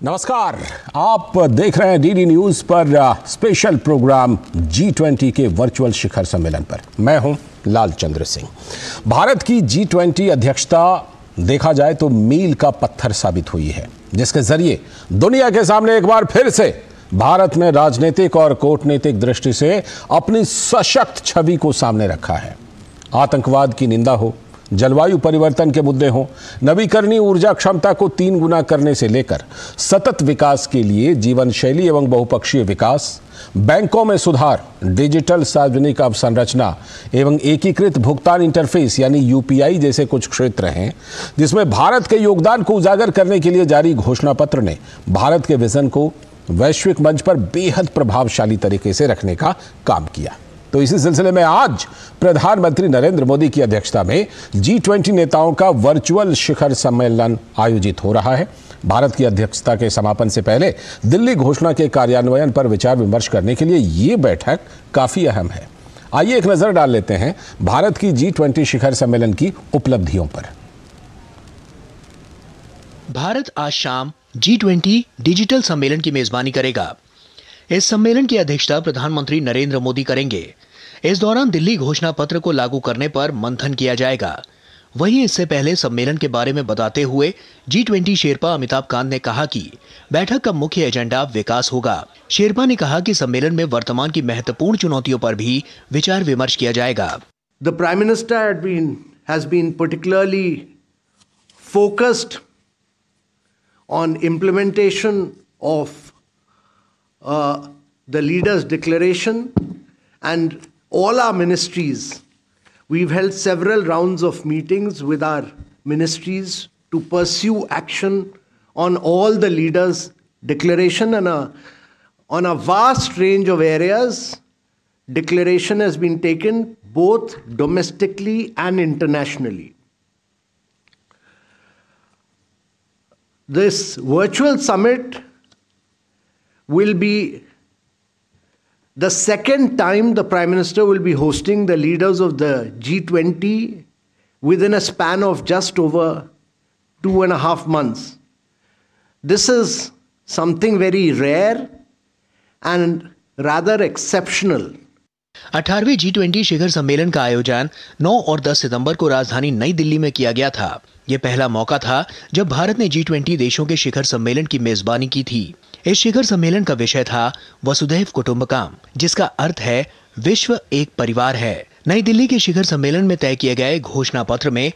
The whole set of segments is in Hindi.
नमस्कार, आप देख रहे हैं डीडी न्यूज पर स्पेशल प्रोग्राम G20 के वर्चुअल शिखर सम्मेलन पर। मैं हूं लाल चंद्र सिंह। भारत की G20 अध्यक्षता देखा जाए तो मील का पत्थर साबित हुई है, जिसके जरिए दुनिया के सामने एक बार फिर से भारत ने राजनीतिक और कूटनीतिक दृष्टि से अपनी सशक्त छवि को सामने रखा है। आतंकवाद की निंदा हो, जलवायु परिवर्तन के मुद्दे हों, नवीकरणीय ऊर्जा क्षमता को 3 गुना करने से लेकर सतत विकास के लिए जीवन शैली एवं बहुपक्षीय विकास, बैंकों में सुधार, डिजिटल सार्वजनिक अवसंरचना एवं एकीकृत भुगतान इंटरफेस यानी यूपीआई जैसे कुछ क्षेत्र हैं, जिसमें भारत के योगदान को उजागर करने के लिए जारी घोषणा पत्र ने भारत के विजन को वैश्विक मंच पर बेहद प्रभावशाली तरीके से रखने का काम किया। तो इसी सिलसिले में आज प्रधानमंत्री नरेंद्र मोदी की अध्यक्षता में G20 नेताओं का वर्चुअल शिखर सम्मेलन आयोजित हो रहा है। भारत की अध्यक्षता के समापन से पहले दिल्ली घोषणा के कार्यान्वयन पर विचार विमर्श करने के लिए ये बैठक काफी अहम है। आइए एक नजर डाल लेते हैं भारत की G20 शिखर सम्मेलन की उपलब्धियों पर। भारत आज शाम G20 डिजिटल सम्मेलन की मेजबानी करेगा। इस सम्मेलन की अध्यक्षता प्रधानमंत्री नरेंद्र मोदी करेंगे। इस दौरान दिल्ली घोषणा पत्र को लागू करने पर मंथन किया जाएगा। वहीं इससे पहले सम्मेलन के बारे में बताते हुए G20 शेरपा अमिताभ कांत ने कहा कि बैठक का मुख्य एजेंडा विकास होगा। शेरपा ने कहा कि सम्मेलन में वर्तमान की महत्वपूर्ण चुनौतियों पर भी विचार विमर्श किया जाएगा। The Prime Minister has been particularly focused on implementation of the leaders' declaration, and all our ministries, we've held several rounds of meetings with our ministries to pursue action on all the leaders' declaration, and on a vast range of areas, declaration has been taken both domestically and internationally. This virtual summit will be the second time the Prime Minister will be hosting the leaders of the G20 within a span of just over 2.5 months. This is something very rare and rather exceptional. 18वें G20 शिखर सम्मेलन का आयोजन 9 और 10 सितंबर को राजधानी नई दिल्ली में किया गया था। यह पहला मौका था जब भारत ने G20 देशों के शिखर सम्मेलन की मेजबानी की थी। इस शिखर सम्मेलन का विषय था वसुधैव कुटुंबकम, जिसका अर्थ है विश्व एक परिवार है। नई दिल्ली के शिखर सम्मेलन में तय किए गए घोषणा पत्र में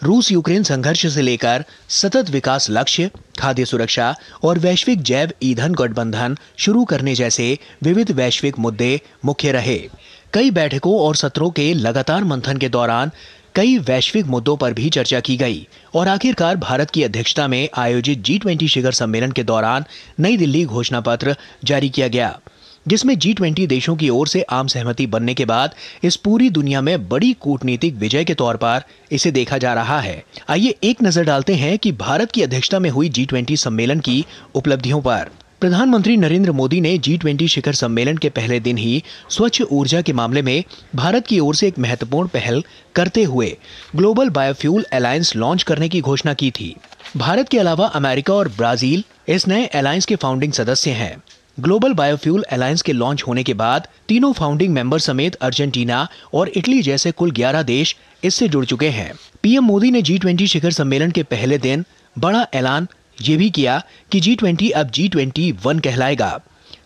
रूस यूक्रेन संघर्ष से लेकर सतत विकास लक्ष्य, खाद्य सुरक्षा और वैश्विक जैव ईंधन गठबंधन शुरू करने जैसे विविध वैश्विक मुद्दे मुख्य रहे। कई बैठकों और सत्रों के लगातार मंथन के दौरान कई वैश्विक मुद्दों पर भी चर्चा की गई और आखिरकार भारत की अध्यक्षता में आयोजित G20 शिखर सम्मेलन के दौरान नई दिल्ली घोषणा पत्र जारी किया गया, जिसमें G20 देशों की ओर से आम सहमति बनने के बाद इस पूरी दुनिया में बड़ी कूटनीतिक विजय के तौर पर इसे देखा जा रहा है। आइए एक नजर डालते हैं कि भारत की अध्यक्षता में हुई G20 सम्मेलन की उपलब्धियों पर। प्रधानमंत्री नरेंद्र मोदी ने G20 शिखर सम्मेलन के पहले दिन ही स्वच्छ ऊर्जा के मामले में भारत की ओर से एक महत्वपूर्ण पहल करते हुए ग्लोबल बायोफ्यूल अलायंस लॉन्च करने की घोषणा की थी। भारत के अलावा अमेरिका और ब्राजील इस नए अलायंस के फाउंडिंग सदस्य हैं। ग्लोबल बायोफ्यूल अलायंस के लॉन्च होने के बाद तीनों फाउंडिंग मेंबर समेत अर्जेंटीना और इटली जैसे कुल 11 देश इससे जुड़ चुके हैं। पीएम मोदी ने G20 शिखर सम्मेलन के पहले दिन बड़ा ऐलान ये भी किया कि G20 अब G21 कहलाएगा।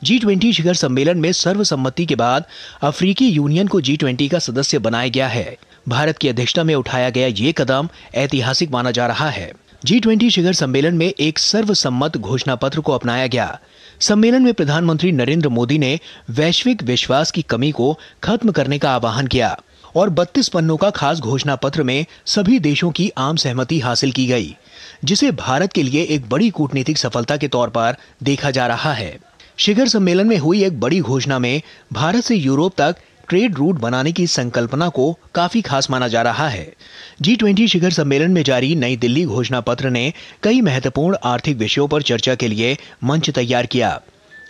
G20 शिखर सम्मेलन में सर्वसम्मति के बाद अफ्रीकी यूनियन को G20 का सदस्य बनाया गया है। भारत की अध्यक्षता में उठाया गया ये कदम ऐतिहासिक माना जा रहा है। G20 शिखर सम्मेलन में एक सर्वसम्मत घोषणा पत्र को अपनाया गया। सम्मेलन में प्रधानमंत्री नरेंद्र मोदी ने वैश्विक विश्वास की कमी को खत्म करने का आह्वान किया और 32 पन्नों का खास घोषणा पत्र में सभी देशों की आम सहमति हासिल की गई, जिसे भारत के लिए एक बड़ी कूटनीतिक सफलता के तौर पर देखा जा रहा है। शिखर सम्मेलन में हुई एक बड़ी घोषणा में भारत से यूरोप तक ट्रेड रूट बनाने की संकल्पना को काफी खास माना जा रहा है। G20 शिखर सम्मेलन में जारी नई दिल्ली घोषणा पत्र ने कई महत्वपूर्ण आर्थिक विषयों पर चर्चा के लिए मंच तैयार किया।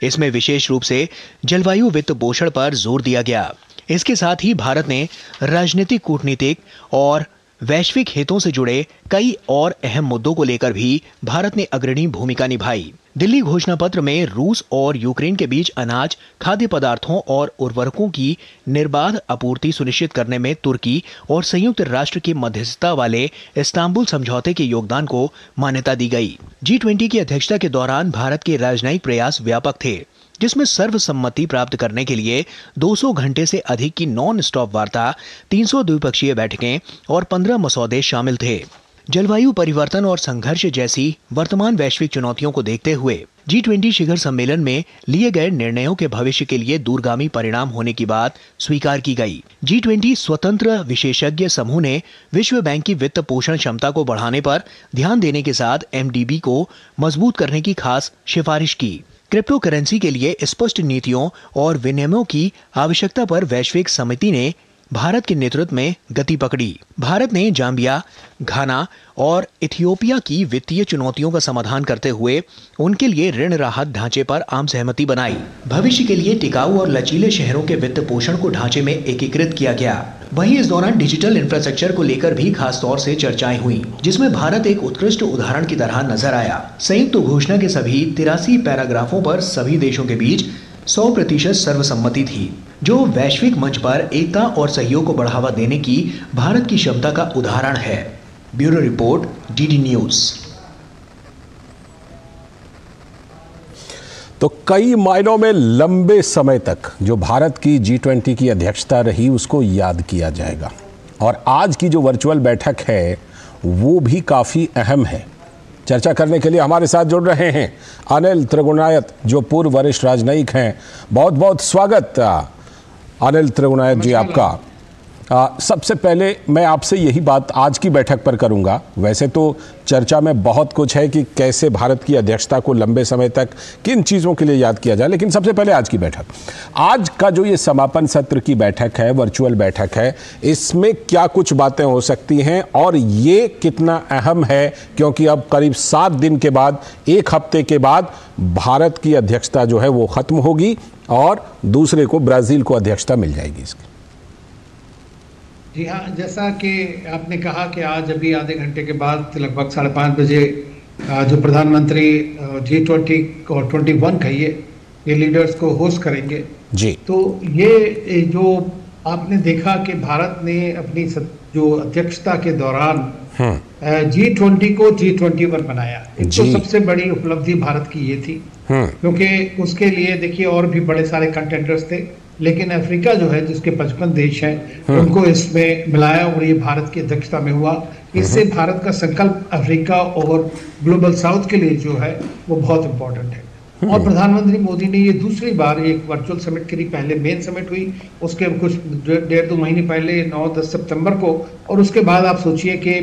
इसमें विशेष रूप से जलवायु वित्त पोषण पर जोर दिया गया। इसके साथ ही भारत ने राजनीतिक, कूटनीतिक और वैश्विक हितों से जुड़े कई और अहम मुद्दों को लेकर भी भारत ने अग्रणी भूमिका निभाई। दिल्ली घोषणा पत्र में रूस और यूक्रेन के बीच अनाज, खाद्य पदार्थों और उर्वरकों की निर्बाध आपूर्ति सुनिश्चित करने में तुर्की और संयुक्त राष्ट्र की मध्यस्थता वाले इस्तांबुल समझौते के योगदान को मान्यता दी गई। G20 की अध्यक्षता के दौरान भारत के राजनयिक प्रयास व्यापक थे, जिसमें सर्वसम्मति प्राप्त करने के लिए 200 घंटे से अधिक की नॉन स्टॉप वार्ता, 300 द्विपक्षीय बैठकें और 15 मसौदे शामिल थे। जलवायु परिवर्तन और संघर्ष जैसी वर्तमान वैश्विक चुनौतियों को देखते हुए G20 शिखर सम्मेलन में लिए गए निर्णयों के भविष्य के लिए दूरगामी परिणाम होने की बात स्वीकार की गई। G20 स्वतंत्र विशेषज्ञ समूह ने विश्व बैंक की वित्त पोषण क्षमता को बढ़ाने पर ध्यान देने के साथ MDB को मजबूत करने की खास सिफारिश की। क्रिप्टो करेंसी के लिए स्पष्ट नीतियों और विनियमों की आवश्यकता पर वैश्विक समिति ने भारत के नेतृत्व में गति पकड़ी। भारत ने जाम्बिया, घाना और इथियोपिया की वित्तीय चुनौतियों का समाधान करते हुए उनके लिए ऋण राहत ढांचे पर आम सहमति बनाई। भविष्य के लिए टिकाऊ और लचीले शहरों के वित्त पोषण को ढांचे में एकीकृत किया गया। वहीं इस दौरान डिजिटल इंफ्रास्ट्रक्चर को लेकर भी खास तौर से चर्चाएं हुई, जिसमें भारत एक उत्कृष्ट उदाहरण की तरह नजर आया। संयुक्त घोषणा के सभी 83 पैराग्राफों पर सभी देशों के बीच 100% सर्वसम्मति थी, जो वैश्विक मंच पर एकता और सहयोग को बढ़ावा देने की भारत की क्षमता का उदाहरण है। Bureau report, DD news. तो कई मायनों में लंबे समय तक जो भारत की G20 की अध्यक्षता रही उसको याद किया जाएगा, और आज की जो वर्चुअल बैठक है वो भी काफ़ी अहम है। चर्चा करने के लिए हमारे साथ जुड़ रहे हैं अनिल त्रिगुणायत, जो पूर्व वरिष्ठ राजनयिक हैं। बहुत बहुत स्वागत अनिल त्रिगुणायत जी आपका। सबसे पहले मैं आपसे यही बात आज की बैठक पर करूंगा। वैसे तो चर्चा में बहुत कुछ है कि कैसे भारत की अध्यक्षता को लंबे समय तक किन चीज़ों के लिए याद किया जाए, लेकिन सबसे पहले आज की बैठक, आज का जो ये समापन सत्र की बैठक है, वर्चुअल बैठक है, इसमें क्या कुछ बातें हो सकती हैं और ये कितना अहम है, क्योंकि अब करीब 7 दिन के बाद, 1 हफ्ते के बाद भारत की अध्यक्षता जो है वो खत्म होगी और दूसरे को ब्राज़ील को अध्यक्षता मिल जाएगी इसकी। जी हाँ, जैसा कि आपने कहा कि आज अभी आधे घंटे के बाद लगभग 5:30 बजे जो प्रधानमंत्री G20 और 21 कहिए ये लीडर्स को होस्ट करेंगे जी। तो ये जो आपने देखा कि भारत ने अपनी जो अध्यक्षता के दौरान G20 को G21 बनाया, एक तो सबसे बड़ी उपलब्धि भारत की ये थी, क्योंकि उसके लिए देखिए और भी बड़े सारे कंटेंडर्स थे, लेकिन अफ्रीका जो है जिसके 55 देश हैं उनको इसमें मिलाया और ये भारत की अध्यक्षता में हुआ। इससे भारत का संकल्प अफ्रीका और ग्लोबल साउथ के लिए जो है वो बहुत इम्पोर्टेंट है। और प्रधानमंत्री मोदी ने ये दूसरी बार एक वर्चुअल समिट करी। पहले मेन समिट हुई, उसके कुछ 1.5-2 महीने पहले 9-10 सितंबर को, और उसके बाद आप सोचिए कि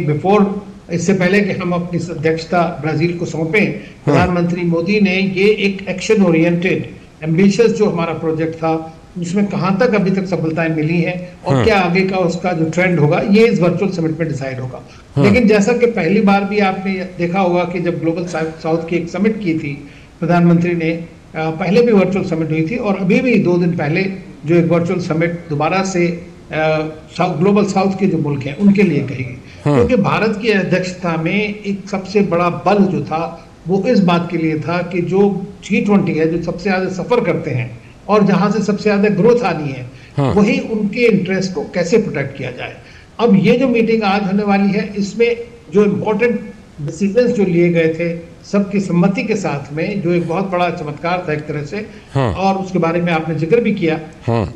इससे पहले कि हम अपनी अध्यक्षता ब्राजील को सौंपें, प्रधानमंत्री मोदी ने ये एक एक्शन ओरिएंटेड एम्बिशियस जो हमारा प्रोजेक्ट था उसमें कहां तक अभी तक सफलताएं मिली हैं और क्या आगे का उसका जो ट्रेंड होगा ये इस वर्चुअल समिट में डिसाइड होगा। लेकिन जैसा कि पहली बार भी आपने देखा होगा कि जब ग्लोबल साउथ की एक समिट की थी प्रधानमंत्री ने, पहले भी वर्चुअल समिट हुई थी और अभी भी 2 दिन पहले जो एक वर्चुअल समिट दोबारा से ग्लोबल साउथ के जो मुल्क हैं उनके लिए कही गई, क्योंकि भारत की अध्यक्षता में एक सबसे बड़ा बल जो था वो इस बात के लिए था कि जो G20 है, जो सबसे ज्यादा सफर करते हैं और जहां से सबसे ज्यादा ग्रोथ आनी है, वही उनके इंटरेस्ट को कैसे प्रोटेक्ट किया जाए। अब ये जो मीटिंग आज होने वाली है, इसमें जो इम्पोर्टेंट डिसीजंस जो लिए गए थे सबकी सम्मति के साथ में, जो एक बहुत बड़ा चमत्कार था एक तरह से, और उसके बारे में आपने जिक्र भी किया,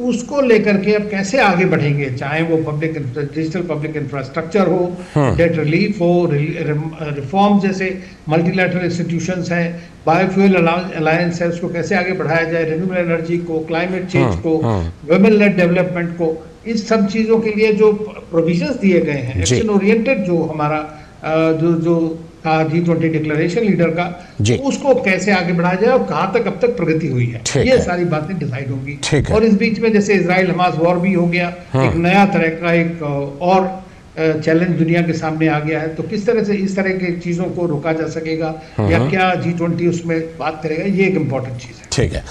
उसको लेकर के अब कैसे आगे बढ़ेंगे, चाहे वो डिजिटल पब्लिक इंफ्रास्ट्रक्चर हो, डेट रिलीफ हो, रिफॉर्म जैसे मल्टीलैटरल इंस्टीट्यूशंस हैं, बायोफ्यूल अलायंस है, उसको कैसे आगे बढ़ाया जाए, रिन्यूएबल एनर्जी को, क्लाइमेट चेंज को, वुमेन लेड डेवलपमेंट को, इस सब चीजों के लिए जो प्रोविजंस दिए गए हैं, एक्शन ओरिएंटेड जो हमारा जो G20 डिक्लेरेशन लीडर का, उसको कैसे आगे बढ़ाया जाए और कहां तक अब तक प्रगति हुई है, ये सारी बातें डिसाइड होंगी। और इस बीच में जैसे इजराइल हमास वॉर भी हो गया, एक नया तरह का एक और चैलेंज दुनिया के सामने आ गया है, तो किस तरह से इस तरह की चीजों को रोका जा सकेगा या क्या G20 उसमें बात करेगा, ये एक इम्पोर्टेंट चीज है। ठीक है।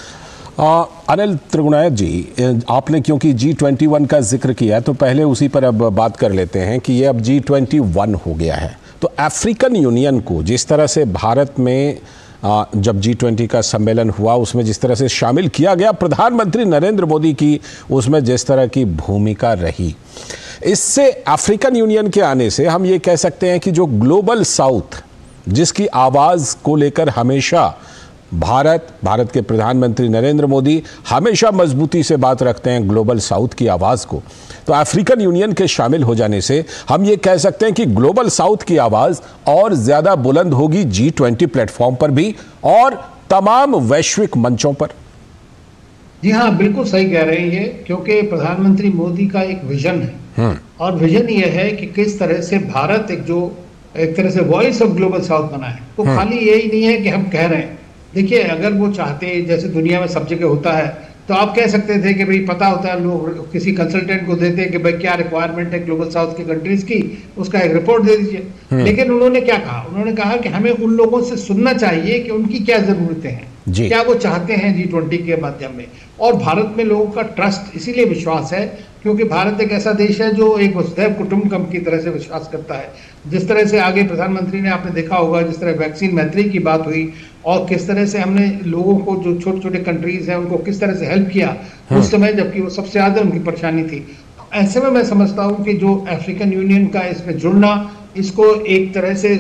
अनिल त्रिगुणायत जी, आपने क्योंकि G21 का जिक्र किया तो पहले उसी पर अब बात कर लेते हैं कि ये अब G21 हो गया है, तो अफ्रीकन यूनियन को जिस तरह से भारत में जब G20 का सम्मेलन हुआ उसमें जिस तरह से शामिल किया गया, प्रधानमंत्री नरेंद्र मोदी की उसमें जिस तरह की भूमिका रही, इससे अफ्रीकन यूनियन के आने से हम ये कह सकते हैं कि जो ग्लोबल साउथ जिसकी आवाज़ को लेकर हमेशा भारत के प्रधानमंत्री नरेंद्र मोदी हमेशा मजबूती से बात रखते हैं ग्लोबल साउथ की आवाज़ को, तो अफ्रीकन यूनियन के शामिल हो जाने से हम ये कह सकते हैं कि ग्लोबल साउथ की आवाज़ और ज़्यादा बुलंद होगी G20 प्लेटफॉर्म पर भी और तमाम वैश्विक मंचों पर। जी हाँ, बिल्कुल सही कह रहे हैं ये, क्योंकि प्रधानमंत्री मोदी का एक विजन है और विजन ये है कि किस तरह से भारत एक तरह से वॉइस ऑफ ग्लोबल साउथ बना है। तो खाली यही नहीं है कि हम कह रहे हैं, देखिए अगर वो चाहते, जैसे दुनिया में सब जगह होता है, तो आप कह सकते थे कि भाई पता होता है, लोग किसी कंसल्टेंट को देते हैं कि भाई क्या रिक्वायरमेंट है ग्लोबल साउथ की कंट्रीज की, उसका एक रिपोर्ट दे दीजिए। लेकिन उन्होंने क्या कहा, उन्होंने कहा कि हमें उन लोगों से सुनना चाहिए कि उनकी क्या जरूरतें हैं, क्या वो चाहते हैं G20 के माध्यम में। और भारत में लोगों का ट्रस्ट इसीलिए विश्वास है क्योंकि भारत एक ऐसा देश है जो एक वसुधैव कुटुंबकम की तरह से विश्वास करता है। जिस तरह से आगे प्रधानमंत्री ने, आपने देखा होगा, जिस तरह वैक्सीन मैत्री की बात हुई और किस तरह से हमने लोगों को, जो छोटे छोटे कंट्रीज हैं, उनको किस तरह से हेल्प किया उस समय जबकि वो सबसे ज्यादा उनकी परेशानी थी। ऐसे में मैं समझता हूँ कि जो अफ्रीकन यूनियन का इसमें जुड़ना, इसको एक तरह से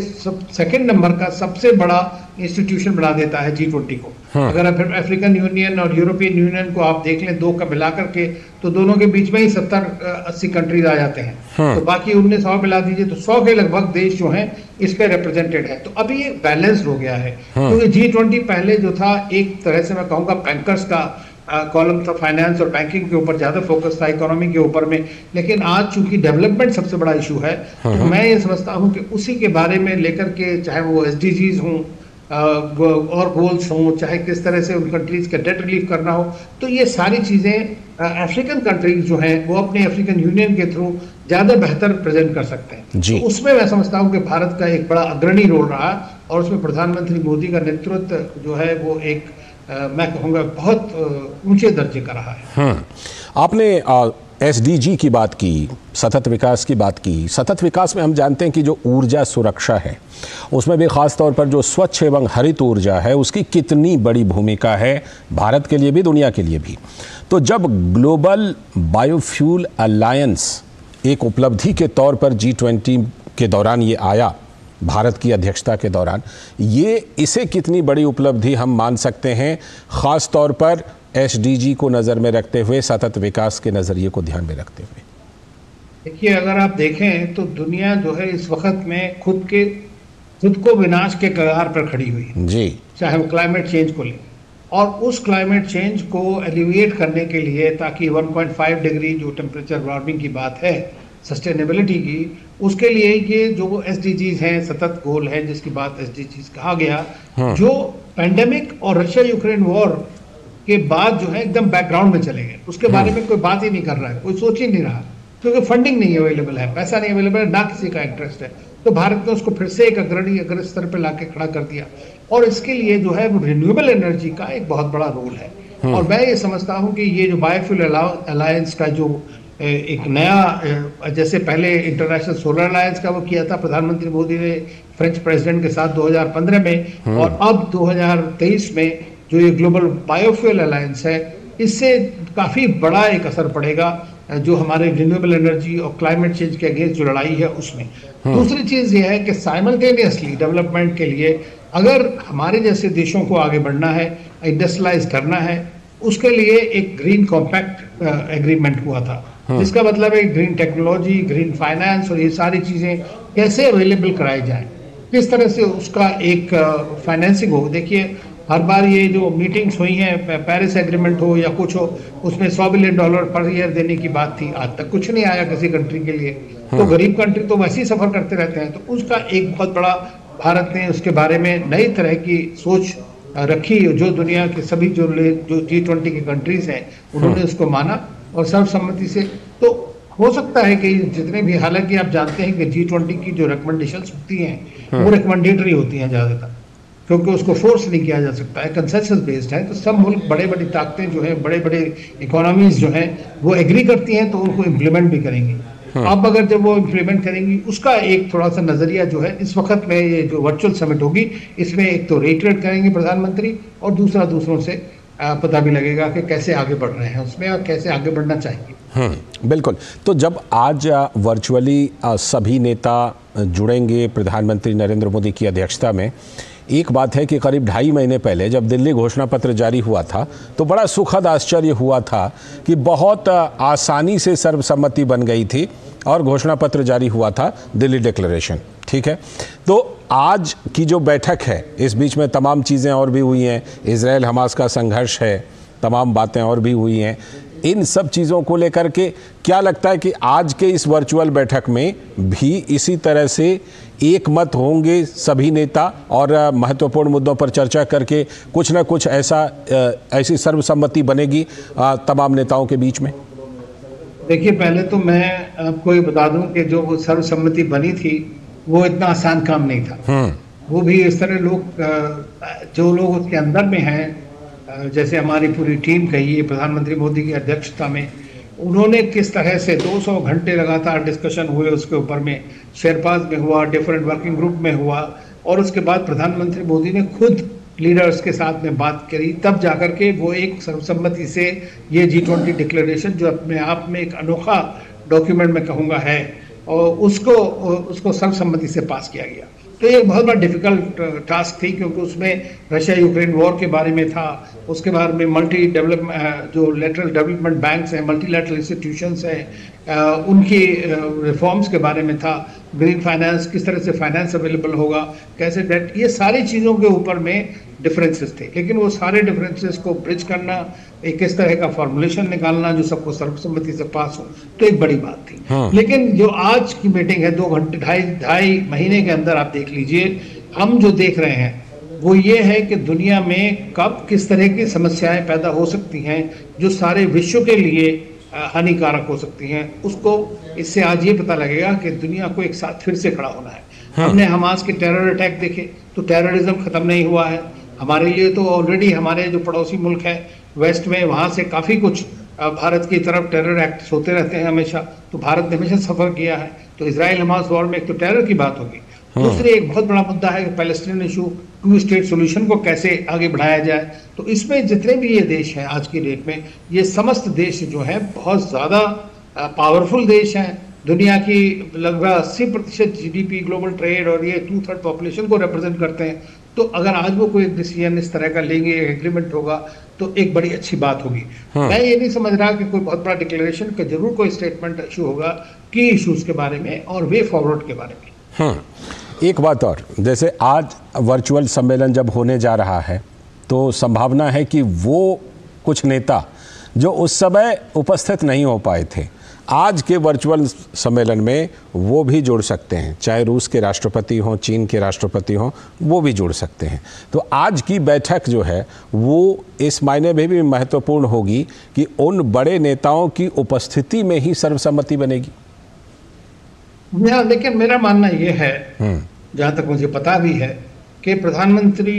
सेकंड नंबर का सबसे बड़ा इंस्टीट्यूशन बना देता है G20 को। अगर अफ्रीकन यूनियन और यूरोपियन यूनियन को आप देख लें, दो का मिला करके, तो दोनों के बीच में ही 70-80 कंट्रीज आ जाते हैं। तो बाकी 1900 मिला दीजिए तो 100 के लगभग देश जो हैं इस पे रिप्रेजेंटेड है। तो अभी ये बैलेंस्ड हो गया है क्योंकि G20 पहले जो था एक तरह से मैं कहूँगा बैंकर्स का कॉलम था, फाइनेंस और बैंकिंग के ऊपर ज्यादा फोकस था, इकोनॉमी के ऊपर में। लेकिन आज चूंकि डेवलपमेंट सबसे बड़ा इशू है, तो मैं ये समझता हूँ कि उसी के बारे में लेकर के, चाहे वो SDGs हों और गोल्स हों, चाहे किस तरह से उन कंट्रीज का डेट रिलीफ करना हो, तो ये सारी चीजें अफ्रीकन कंट्रीज जो हैं वो अपने अफ्रीकन यूनियन के थ्रू ज्यादा बेहतर प्रेजेंट कर सकते हैं। तो उसमें मैं समझता हूँ कि भारत का एक बड़ा अग्रणी रोल रहा और उसमें प्रधानमंत्री मोदी का नेतृत्व जो है वो एक मैं कहूँगा बहुत ऊंचे दर्जे का रहा है। आपने SDG की बात की, सतत विकास की बात की। सतत विकास में हम जानते हैं कि जो ऊर्जा सुरक्षा है उसमें भी ख़ास तौर पर जो स्वच्छ एवं हरित ऊर्जा है उसकी कितनी बड़ी भूमिका है भारत के लिए भी, दुनिया के लिए भी। तो जब ग्लोबल बायोफ्यूल अलायंस एक उपलब्धि के तौर पर G20 के दौरान ये आया, भारत की अध्यक्षता के दौरान, इसे कितनी बड़ी उपलब्धि हम मान सकते हैं, ख़ास तौर पर SDG को नज़र में रखते हुए, सतत विकास के नज़रिए को ध्यान में रखते हुए? देखिए, अगर आप देखें तो दुनिया जो है इस वक्त में खुद को विनाश के कगार पर खड़ी हुई है जी, चाहे वो क्लाइमेट चेंज को ले, और उस क्लाइमेट चेंज को एलिविएट करने के लिए, ताकि 1.5 डिग्री जो टेम्परेचर वार्मिंग की बात है सस्टेनेबिलिटी की, उसके लिए ये जो SDGs हैं, सतत गोल है जिसकी बात SDGs कहा गया, जो पेंडेमिक और रशिया यूक्रेन वॉर के बाद जो है एकदम बैकग्राउंड में चले गए, उसके बारे में कोई बात ही नहीं कर रहा है, कोई सोच ही नहीं रहा, क्योंकि फंडिंग नहीं अवेलेबल है, पैसा नहीं अवेलेबल है, ना किसी का इंटरेस्ट है। तो भारत ने उसको फिर से एक अग्र स्तर पर लाके खड़ा कर दिया, और इसके लिए जो है वो रिन्यूएबल एनर्जी का एक बहुत बड़ा रोल है। और मैं ये समझता हूँ कि ये जो बायोफ्यूल अलायंस का जो एक नया, जैसे पहले इंटरनेशनल सोलर अलायंस का वो किया था प्रधानमंत्री मोदी ने फ्रेंच प्रेसिडेंट के साथ 2015 में, और अब 2023 में जो ये ग्लोबल बायोफ्यूल अलायंस है, इससे काफ़ी बड़ा एक असर पड़ेगा जो हमारे रिन्यूएबल एनर्जी और क्लाइमेट चेंज के अगेंस्ट जो लड़ाई है उसमें। दूसरी चीज़ ये है कि साइमल्टेनियसली डेवलपमेंट के लिए अगर हमारे जैसे देशों को आगे बढ़ना है, इंडस्ट्रियलाइज करना है, उसके लिए एक ग्रीन कॉम्पैक्ट एग्रीमेंट हुआ था, जिसका मतलब है ग्रीन टेक्नोलॉजी, ग्रीन फाइनेंस और ये सारी चीज़ें कैसे अवेलेबल कराई जाए, किस तरह से उसका एक फाइनेंसिंग हो। देखिए, हर बार ये जो मीटिंग्स हुई हैं, पेरिस एग्रीमेंट हो या कुछ हो, उसमें $100 बिलियन पर ईयर देने की बात थी, आज तक कुछ नहीं आया किसी कंट्री के लिए। तो गरीब कंट्री तो वैसे ही सफ़र करते रहते हैं। तो उसका एक बहुत बड़ा, भारत ने उसके बारे में नई तरह की सोच रखी, जो दुनिया के सभी जो G20 की कंट्रीज हैं उन्होंने उसको माना और सर्वसम्मति से। तो हो सकता है कि जितने भी, हालांकि आप जानते हैं कि G20 की जो रिकमेंडेशंस होती हैं वो रिकमेंडेटरी होती हैं ज़्यादातर, क्योंकि उसको फोर्स नहीं किया जा सकता है, कंसेंसस बेस्ड है। तो सब मुल्क, बड़े बड़ी ताकतें जो हैं, बड़े बड़े इकोनॉमीज जो हैं, वो एग्री करती हैं तो उनको इम्प्लीमेंट भी करेंगी। अब अगर जब वो इम्प्लीमेंट करेंगी उसका एक थोड़ा सा नजरिया जो है इस वक्त में, ये जो वर्चुअल समिट होगी इसमें एक तो रेटरेट करेंगे प्रधानमंत्री, और दूसरा दूसरों से पता भी लगेगा कि कैसे आगे बढ़ रहे हैं उसमें और कैसे आगे बढ़ना चाहिए। बिल्कुल। तो जब आज वर्चुअली सभी नेता जुड़ेंगे प्रधानमंत्री नरेंद्र मोदी की अध्यक्षता में, एक बात है कि करीब 2.5 महीने पहले जब दिल्ली घोषणा पत्र जारी हुआ था तो बड़ा सुखद आश्चर्य हुआ था कि बहुत आसानी से सर्वसम्मति बन गई थी और घोषणा पत्र जारी हुआ था, दिल्ली डिक्लेरेशन, ठीक है। तो आज की जो बैठक है, इस बीच में तमाम चीज़ें और भी हुई हैं, इजराइल हमास का संघर्ष है, तमाम बातें और भी हुई हैं। इन सब चीज़ों को लेकर के क्या लगता है कि आज के इस वर्चुअल बैठक में भी इसी तरह से एक मत होंगे सभी नेता और महत्वपूर्ण मुद्दों पर चर्चा करके कुछ ना कुछ ऐसी सर्वसम्मति बनेगी तमाम नेताओं के बीच में? देखिए, पहले तो मैं आपको ये बता दूं कि जो सर्वसम्मति बनी थी वो इतना आसान काम नहीं था। वो भी इस तरह जो लोग उसके अंदर में हैं, जैसे हमारी पूरी टीम कही प्रधानमंत्री मोदी की अध्यक्षता में, उन्होंने किस तरह से 200 घंटे लगातार डिस्कशन हुए उसके ऊपर में, शेरपाज में हुआ, डिफरेंट वर्किंग ग्रुप में हुआ, और उसके बाद प्रधानमंत्री मोदी ने खुद लीडर्स के साथ में बात करी, तब जाकर के वो एक सर्वसम्मति से ये G20 डिक्लेरेशन, जो अपने आप में एक अनोखा डॉक्यूमेंट में कहूँगा है, और उसको सर्वसम्मति से पास किया गया। तो ये बहुत बड़ा डिफिकल्ट टास्क थी, क्योंकि उसमें रशिया यूक्रेन वॉर के बारे में था, उसके बारे में जो लेटरल डेवलपमेंट बैंक्स हैं, मल्टीलैटरल इंस्टीट्यूशंस हैं, उनकी रिफॉर्म्स के बारे में था, ग्रीन फाइनेंस, किस तरह से फाइनेंस अवेलेबल होगा, कैसे डेट, ये सारी चीज़ों के ऊपर में डिफरेंसेस थे। लेकिन वो सारे डिफरेंसेस को ब्रिज करना, एक इस तरह का फॉर्मुलेशन निकालना जो सबको सर्वसम्मति से पास हो, तो एक बड़ी बात थी। लेकिन जो आज की मीटिंग है, 2 घंटे, ढाई महीने के अंदर आप देख लीजिए, हम जो देख रहे हैं वो ये है कि दुनिया में कब किस तरह की समस्याएं पैदा हो सकती हैं जो सारे विश्व के लिए हानिकारक हो सकती हैं, उसको इससे आज ये पता लगेगा कि दुनिया को एक साथ फिर से खड़ा होना है। हमने हमास के टेरर अटैक देखे, तो टेररिज्म खत्म नहीं हुआ है हमारे लिए। तो ऑलरेडी हमारे जो पड़ोसी मुल्क है वेस्ट में, वहाँ से काफ़ी कुछ भारत की तरफ टेरर एक्ट्स होते रहते हैं हमेशा, तो भारत ने हमेशा सफ़र किया है। तो इजराइल हमास वॉर में एक तो टेरर की बात होगी, दूसरी एक बहुत बड़ा मुद्दा है कि पैलेस्टीन इशू, 2 स्टेट सोल्यूशन को कैसे आगे बढ़ाया जाए। तो इसमें जितने भी ये देश हैं आज की डेट में, ये समस्त देश जो हैं बहुत ज़्यादा पावरफुल देश हैं। दुनिया की लगभग 80% GDP, ग्लोबल ट्रेड और ये 2/3 पॉपुलेशन को रिप्रेजेंट करते हैं। तो अगर आज वो कोई डिसीजन इस तरह का लेंगे, एग्रीमेंट होगा, तो एक बड़ी अच्छी बात होगी। मैं ये नहीं समझ रहा कि कोई बहुत बड़ा डिक्लेरेशन का जरूर कोई स्टेटमेंट इशू होगा की इशूज के बारे में और वे फॉरवर्ड के बारे में। एक बात और, जैसे आज वर्चुअल सम्मेलन जब होने जा रहा है तो संभावना है कि वो कुछ नेता जो उस समय उपस्थित नहीं हो पाए थे, आज के वर्चुअल सम्मेलन में वो भी जुड़ सकते हैं। चाहे रूस के राष्ट्रपति हों, चीन के राष्ट्रपति हों, वो भी जुड़ सकते हैं। तो आज की बैठक जो है वो इस मायने में भी महत्वपूर्ण होगी कि उन बड़े नेताओं की उपस्थिति में ही सर्वसम्मति बनेगी। लेकिन मेरा मानना ये है, जहाँ तक मुझे पता भी है, कि प्रधानमंत्री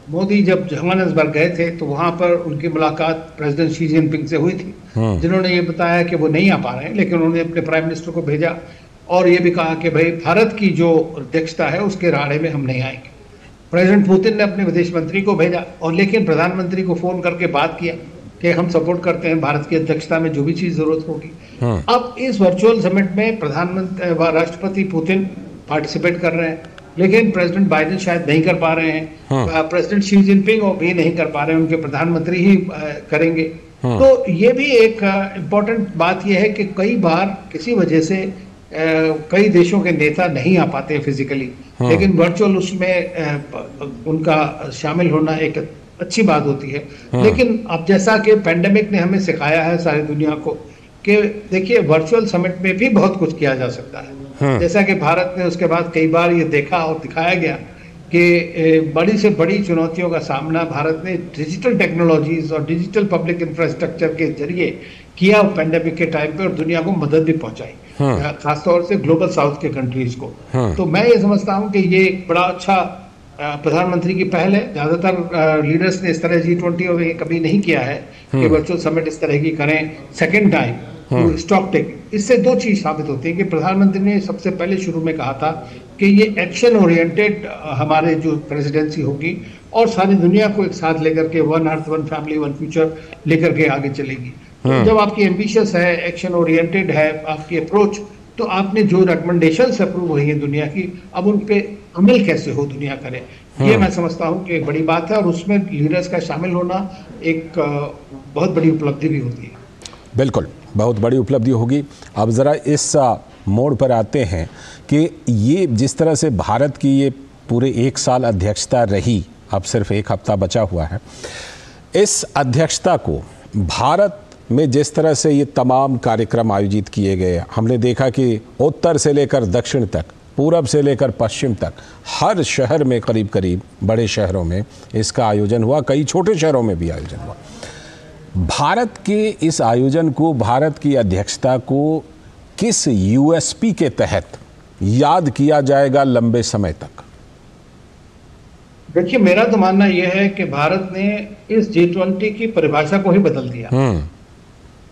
मोदी जब जोहान्सबर्ग गए थे तो वहाँ पर उनकी मुलाकात प्रेसिडेंट शी जिनपिंग से हुई थी, जिन्होंने ये बताया कि वो नहीं आ पा रहे हैं, लेकिन उन्होंने अपने प्राइम मिनिस्टर को भेजा और ये भी कहा कि भाई भारत की जो अध्यक्षता है उसके राड़े में हम नहीं आएंगे। प्रेसिडेंट पुतिन ने अपने विदेश मंत्री को भेजा, और लेकिन प्रधानमंत्री को फ़ोन करके बात किया कि हम सपोर्ट करते हैं भारत की अध्यक्षता में जो भी चीज़ ज़रूरत होगी। अब इस वर्चुअल समिट में राष्ट्रपति पुतिन पार्टिसिपेट कर रहे हैं, लेकिन प्रेसिडेंट बाइडेन शायद नहीं कर पा रहे हैं, प्रेसिडेंट शी जिनपिंग भी नहीं कर पा रहे हैं, उनके प्रधानमंत्री ही करेंगे। तो ये भी एक इम्पोर्टेंट बात यह है कि कई बार किसी वजह से कई देशों के नेता नहीं आ पाते फिजिकली, लेकिन वर्चुअल उसमें उनका शामिल होना एक अच्छी बात होती है। लेकिन अब जैसा कि पैंडेमिक ने हमें सिखाया है सारी दुनिया को कि देखिए वर्चुअल समिट में भी बहुत कुछ किया जा सकता है। जैसा कि भारत ने उसके बाद कई बार ये देखा और दिखाया गया कि बड़ी से बड़ी चुनौतियों का सामना भारत ने डिजिटल टेक्नोलॉजीज और डिजिटल पब्लिक इंफ्रास्ट्रक्चर के जरिए किया पैंडेमिक के टाइम पे, और दुनिया को मदद भी पहुंचाई, खासतौर से ग्लोबल साउथ के कंट्रीज को। तो मैं ये समझता हूँ कि ये एक बड़ा अच्छा प्रधानमंत्री की पहल है। ज़्यादातर लीडर्स ने इस तरह G20 में कभी नहीं किया है कि वर्चुअल समिट इस तरह की करें सेकेंड टाइम, स्टॉक टेकिंग। इससे दो चीज साबित होती है कि प्रधानमंत्री ने सबसे पहले शुरू में कहा था कि ये एक्शन ओरिएंटेड हमारे जो प्रेसिडेंसी होगी और सारी दुनिया को एक साथ लेकर के one earth one family one future लेकर के आगे चलेगी। तो जब आपकी एम्बिशियस है, एक्शन ओरिएंटेड है आपकी अप्रोच, तो आपने जो रिकमेंडेशंस अप्रूव हुई है दुनिया की, अब उन पे अमल कैसे हो दुनिया करे, ये मैं समझता हूँ कि एक बड़ी बात है और उसमें लीडर्स का शामिल होना एक बहुत बड़ी उपलब्धि भी होती है। बिल्कुल, बहुत बड़ी उपलब्धि होगी। अब ज़रा इस मोड़ पर आते हैं कि ये जिस तरह से भारत की ये पूरे 1 साल अध्यक्षता रही, अब सिर्फ 1 हफ्ता बचा हुआ है, इस अध्यक्षता को भारत में जिस तरह से ये तमाम कार्यक्रम आयोजित किए गए, हमने देखा कि उत्तर से लेकर दक्षिण तक, पूरब से लेकर पश्चिम तक, हर शहर में करीब करीब बड़े शहरों में इसका आयोजन हुआ, कई छोटे शहरों में भी आयोजन हुआ। भारत के इस आयोजन को, भारत की अध्यक्षता को किस यूएसपी के तहत याद किया जाएगा लंबे समय तक? देखिए, मेरा तो मानना यह है कि भारत ने इस G20 की परिभाषा को ही बदल दिया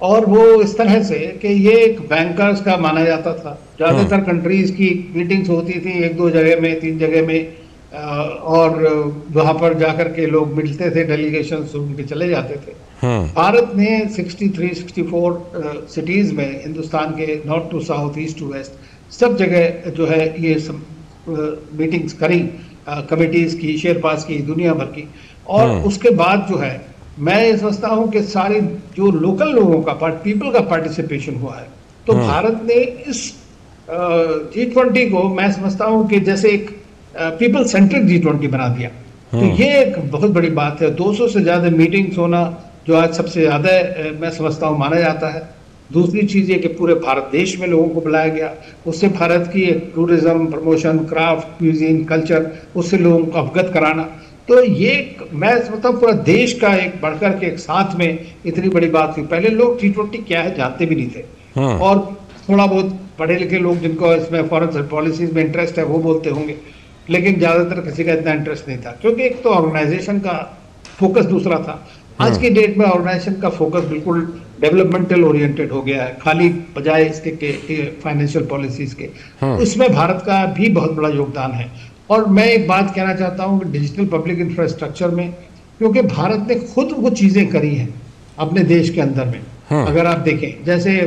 और वो इस तरह से कि ये एक बैंकर्स का माना जाता था। ज्यादातर कंट्रीज की मीटिंग्स होती थी 1-2 जगह में, 3 जगह में, और वहां पर जाकर के लोग मिलते थे, डेलीगेशंस उनके चले जाते थे। भारत ने 63-64 सिटीज में, हिंदुस्तान के north to south, east to west, सब जगह जो है ये सब मीटिंग्स करी, कमिटीज की, शेरपास की, दुनिया भर की। और उसके बाद जो है मैं ये समझता हूँ कि सारे जो लोकल लोगों का पीपल का पार्टिसिपेशन हुआ है, तो भारत ने इस G20 को मैं समझता हूँ कि जैसे एक पीपल सेंट्रिक G20 बना दिया। तो ये एक बहुत बड़ी बात है। 200 से ज्यादा मीटिंग्स होना जो आज सबसे ज्यादा मैं समझता हूँ माना जाता है। दूसरी चीज ये कि पूरे भारत देश में लोगों को बुलाया गया, उससे भारत की एक tourism, promotion, craft, cuisine, culture, उससे लोगों को अवगत कराना। तो ये मैं समझता हूँ पूरा देश का एक बढ़कर के एक साथ में इतनी बड़ी बात हुई। पहले लोग G20 क्या है जानते भी नहीं थे, और थोड़ा बहुत पढ़े लिखे लोग जिनको इसमें फॉरेन पॉलिसीज में इंटरेस्ट है वो बोलते होंगे, लेकिन ज्यादातर किसी का इतना इंटरेस्ट नहीं था, क्योंकि एक तो ऑर्गेनाइजेशन का फोकस दूसरा था। आज की डेट में ऑर्गेनाइजेशन का फोकस बिल्कुल डेवलपमेंटल ओरिएंटेड हो गया है, खाली बजाय इसके फाइनेंशियल पॉलिसीज के। उसमें भारत का भी बहुत बड़ा योगदान है। और मैं एक बात कहना चाहता हूँ कि डिजिटल पब्लिक इंफ्रास्ट्रक्चर में, क्योंकि भारत ने खुद वो चीजें करी हैं अपने देश के अंदर में, अगर आप देखें, जैसे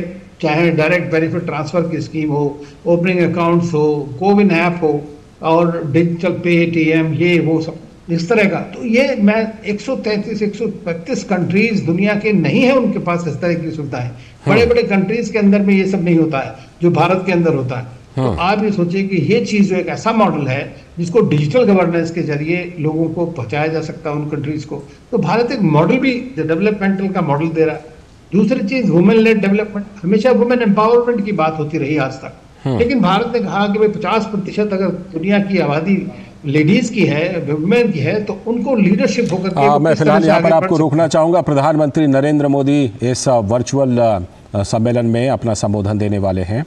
चाहे डायरेक्ट बेनिफिट ट्रांसफर की स्कीम हो, ओपनिंग अकाउंट्स हो, कोविन ऐप हो, और डिजिटल पे ATM, ये वो सब इस तरह का। तो ये मैं 133-135 कंट्रीज दुनिया के नहीं है उनके पास इस तरह की सुविधाएं। बड़े बड़े कंट्रीज के अंदर में ये सब नहीं होता है जो भारत के अंदर होता है। तो आप ये सोचिए कि ये चीज जो एक ऐसा मॉडल है जिसको डिजिटल गवर्नेंस के जरिए लोगों को पहुंचाया जा सकता है उन कंट्रीज को। तो भारत एक मॉडल भी डेवलपमेंटल का मॉडल दे रहा है। दूसरी चीज वुमेन लेड डेवलपमेंट, हमेशा वुमेन एम्पावरमेंट की बात होती रही आज तक, लेकिन भारत ने कहा कि भाई 50% अगर दुनिया की आबादी लेडीज की है, वुमेन की है, तो उनको लीडरशिप होकर मैं फिलहाल यहाँ पर आपको रोकना चाहूंगा। प्रधानमंत्री नरेंद्र मोदी इस वर्चुअल सम्मेलन में अपना संबोधन देने वाले हैं,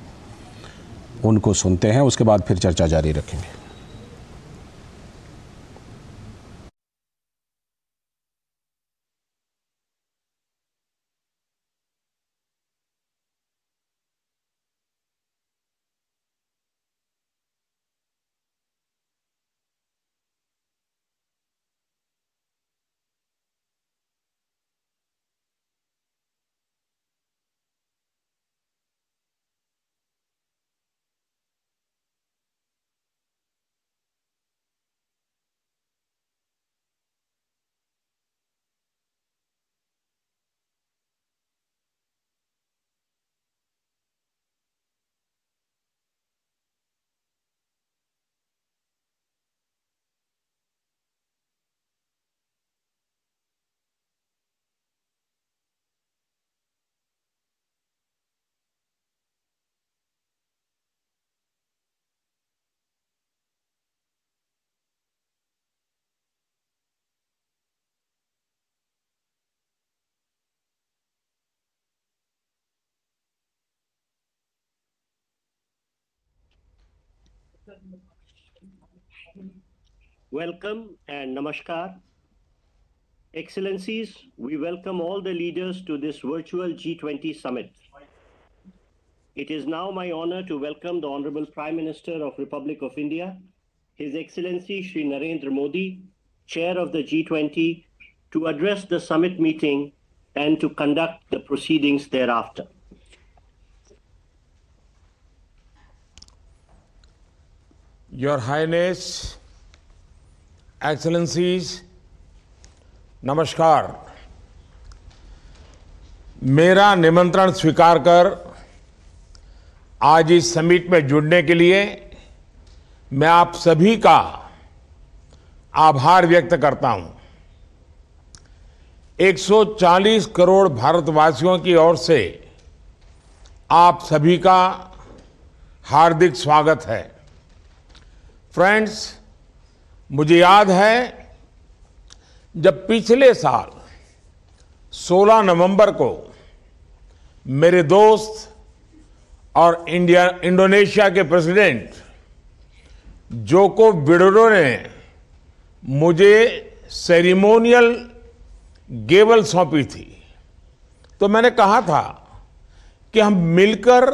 उनको सुनते हैं, उसके बाद फिर चर्चा जारी रखेंगे। Welcome and namaskar. Excellencies, we welcome all the leaders to this virtual G20 summit. it is now my honor to welcome the Honorable Prime Minister of Republic of India, His Excellency Shri Narendra Modi, Chair of the G20, to address the summit meeting and to conduct the proceedings thereafter. Your Highness, Excellencies, नमस्कार। मेरा निमंत्रण स्वीकार कर आज इस समिट में जुड़ने के लिए मैं आप सभी का आभार व्यक्त करता हूं। 140 करोड़ भारतवासियों की ओर से आप सभी का हार्दिक स्वागत है। फ्रेंड्स, मुझे याद है जब पिछले साल 16 नवंबर को मेरे दोस्त और इंडोनेशिया के प्रेसिडेंट जोको विडोडो ने मुझे सेरेमोनियल गेवल सौंपी थी, तो मैंने कहा था कि हम मिलकर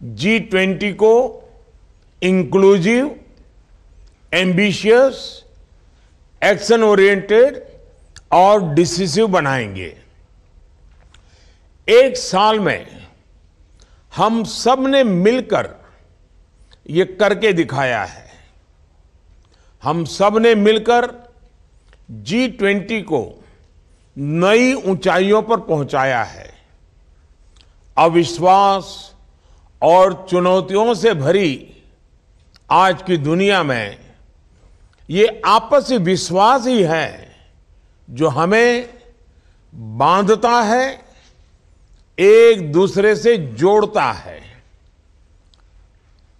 G20 को इंक्लूसिव, एम्बिशियस, एक्शन ओरिएंटेड और डिसिसिव बनाएंगे। एक साल में हम सब ने मिलकर ये करके दिखाया है। हम सब ने मिलकर G20 को नई ऊंचाइयों पर पहुंचाया है। अविश्वास और चुनौतियों से भरी आज की दुनिया में ये आपसी विश्वास ही है जो हमें बांधता है, एक दूसरे से जोड़ता है।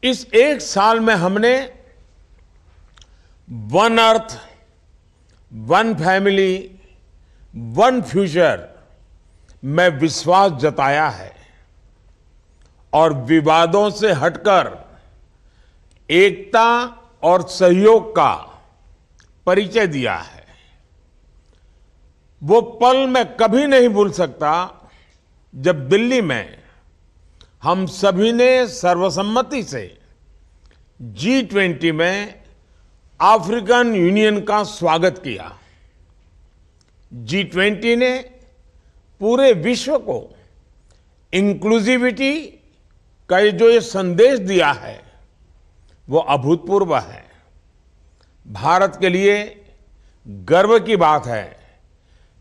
इस एक साल में हमने one earth, one family, one future में विश्वास जताया है और विवादों से हटकर एकता और सहयोग का परिचय दिया है। वो पल मैं कभी नहीं भूल सकता जब दिल्ली में हम सभी ने सर्वसम्मति से G20 में अफ्रीकन यूनियन का स्वागत किया। G20 ने पूरे विश्व को इंक्लूसिविटी का जो ये संदेश दिया है वो अभूतपूर्व है। भारत के लिए गर्व की बात है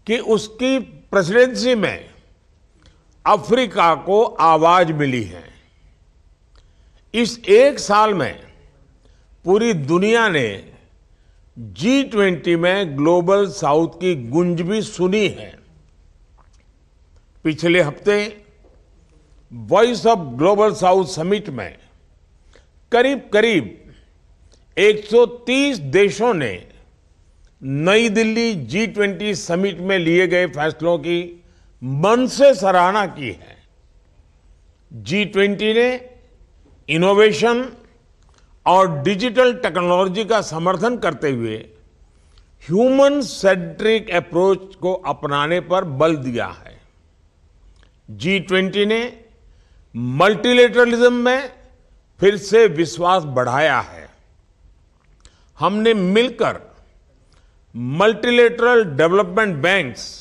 कि उसकी प्रेसिडेंसी में अफ्रीका को आवाज मिली है। इस एक साल में पूरी दुनिया ने G20 में ग्लोबल साउथ की गूंज भी सुनी है। पिछले हफ्ते voice of global south summit में करीब करीब 130 देशों ने नई दिल्ली G20 समिट में लिए गए फैसलों की मन से सराहना की है। G20 ने इनोवेशन और डिजिटल टेक्नोलॉजी का समर्थन करते हुए ह्यूमन सेंट्रिक अप्रोच को अपनाने पर बल दिया है। G20 ने मल्टीलेटरलिज्म में फिर से विश्वास बढ़ाया है। हमने मिलकर मल्टीलेटरल डेवलपमेंट बैंक्स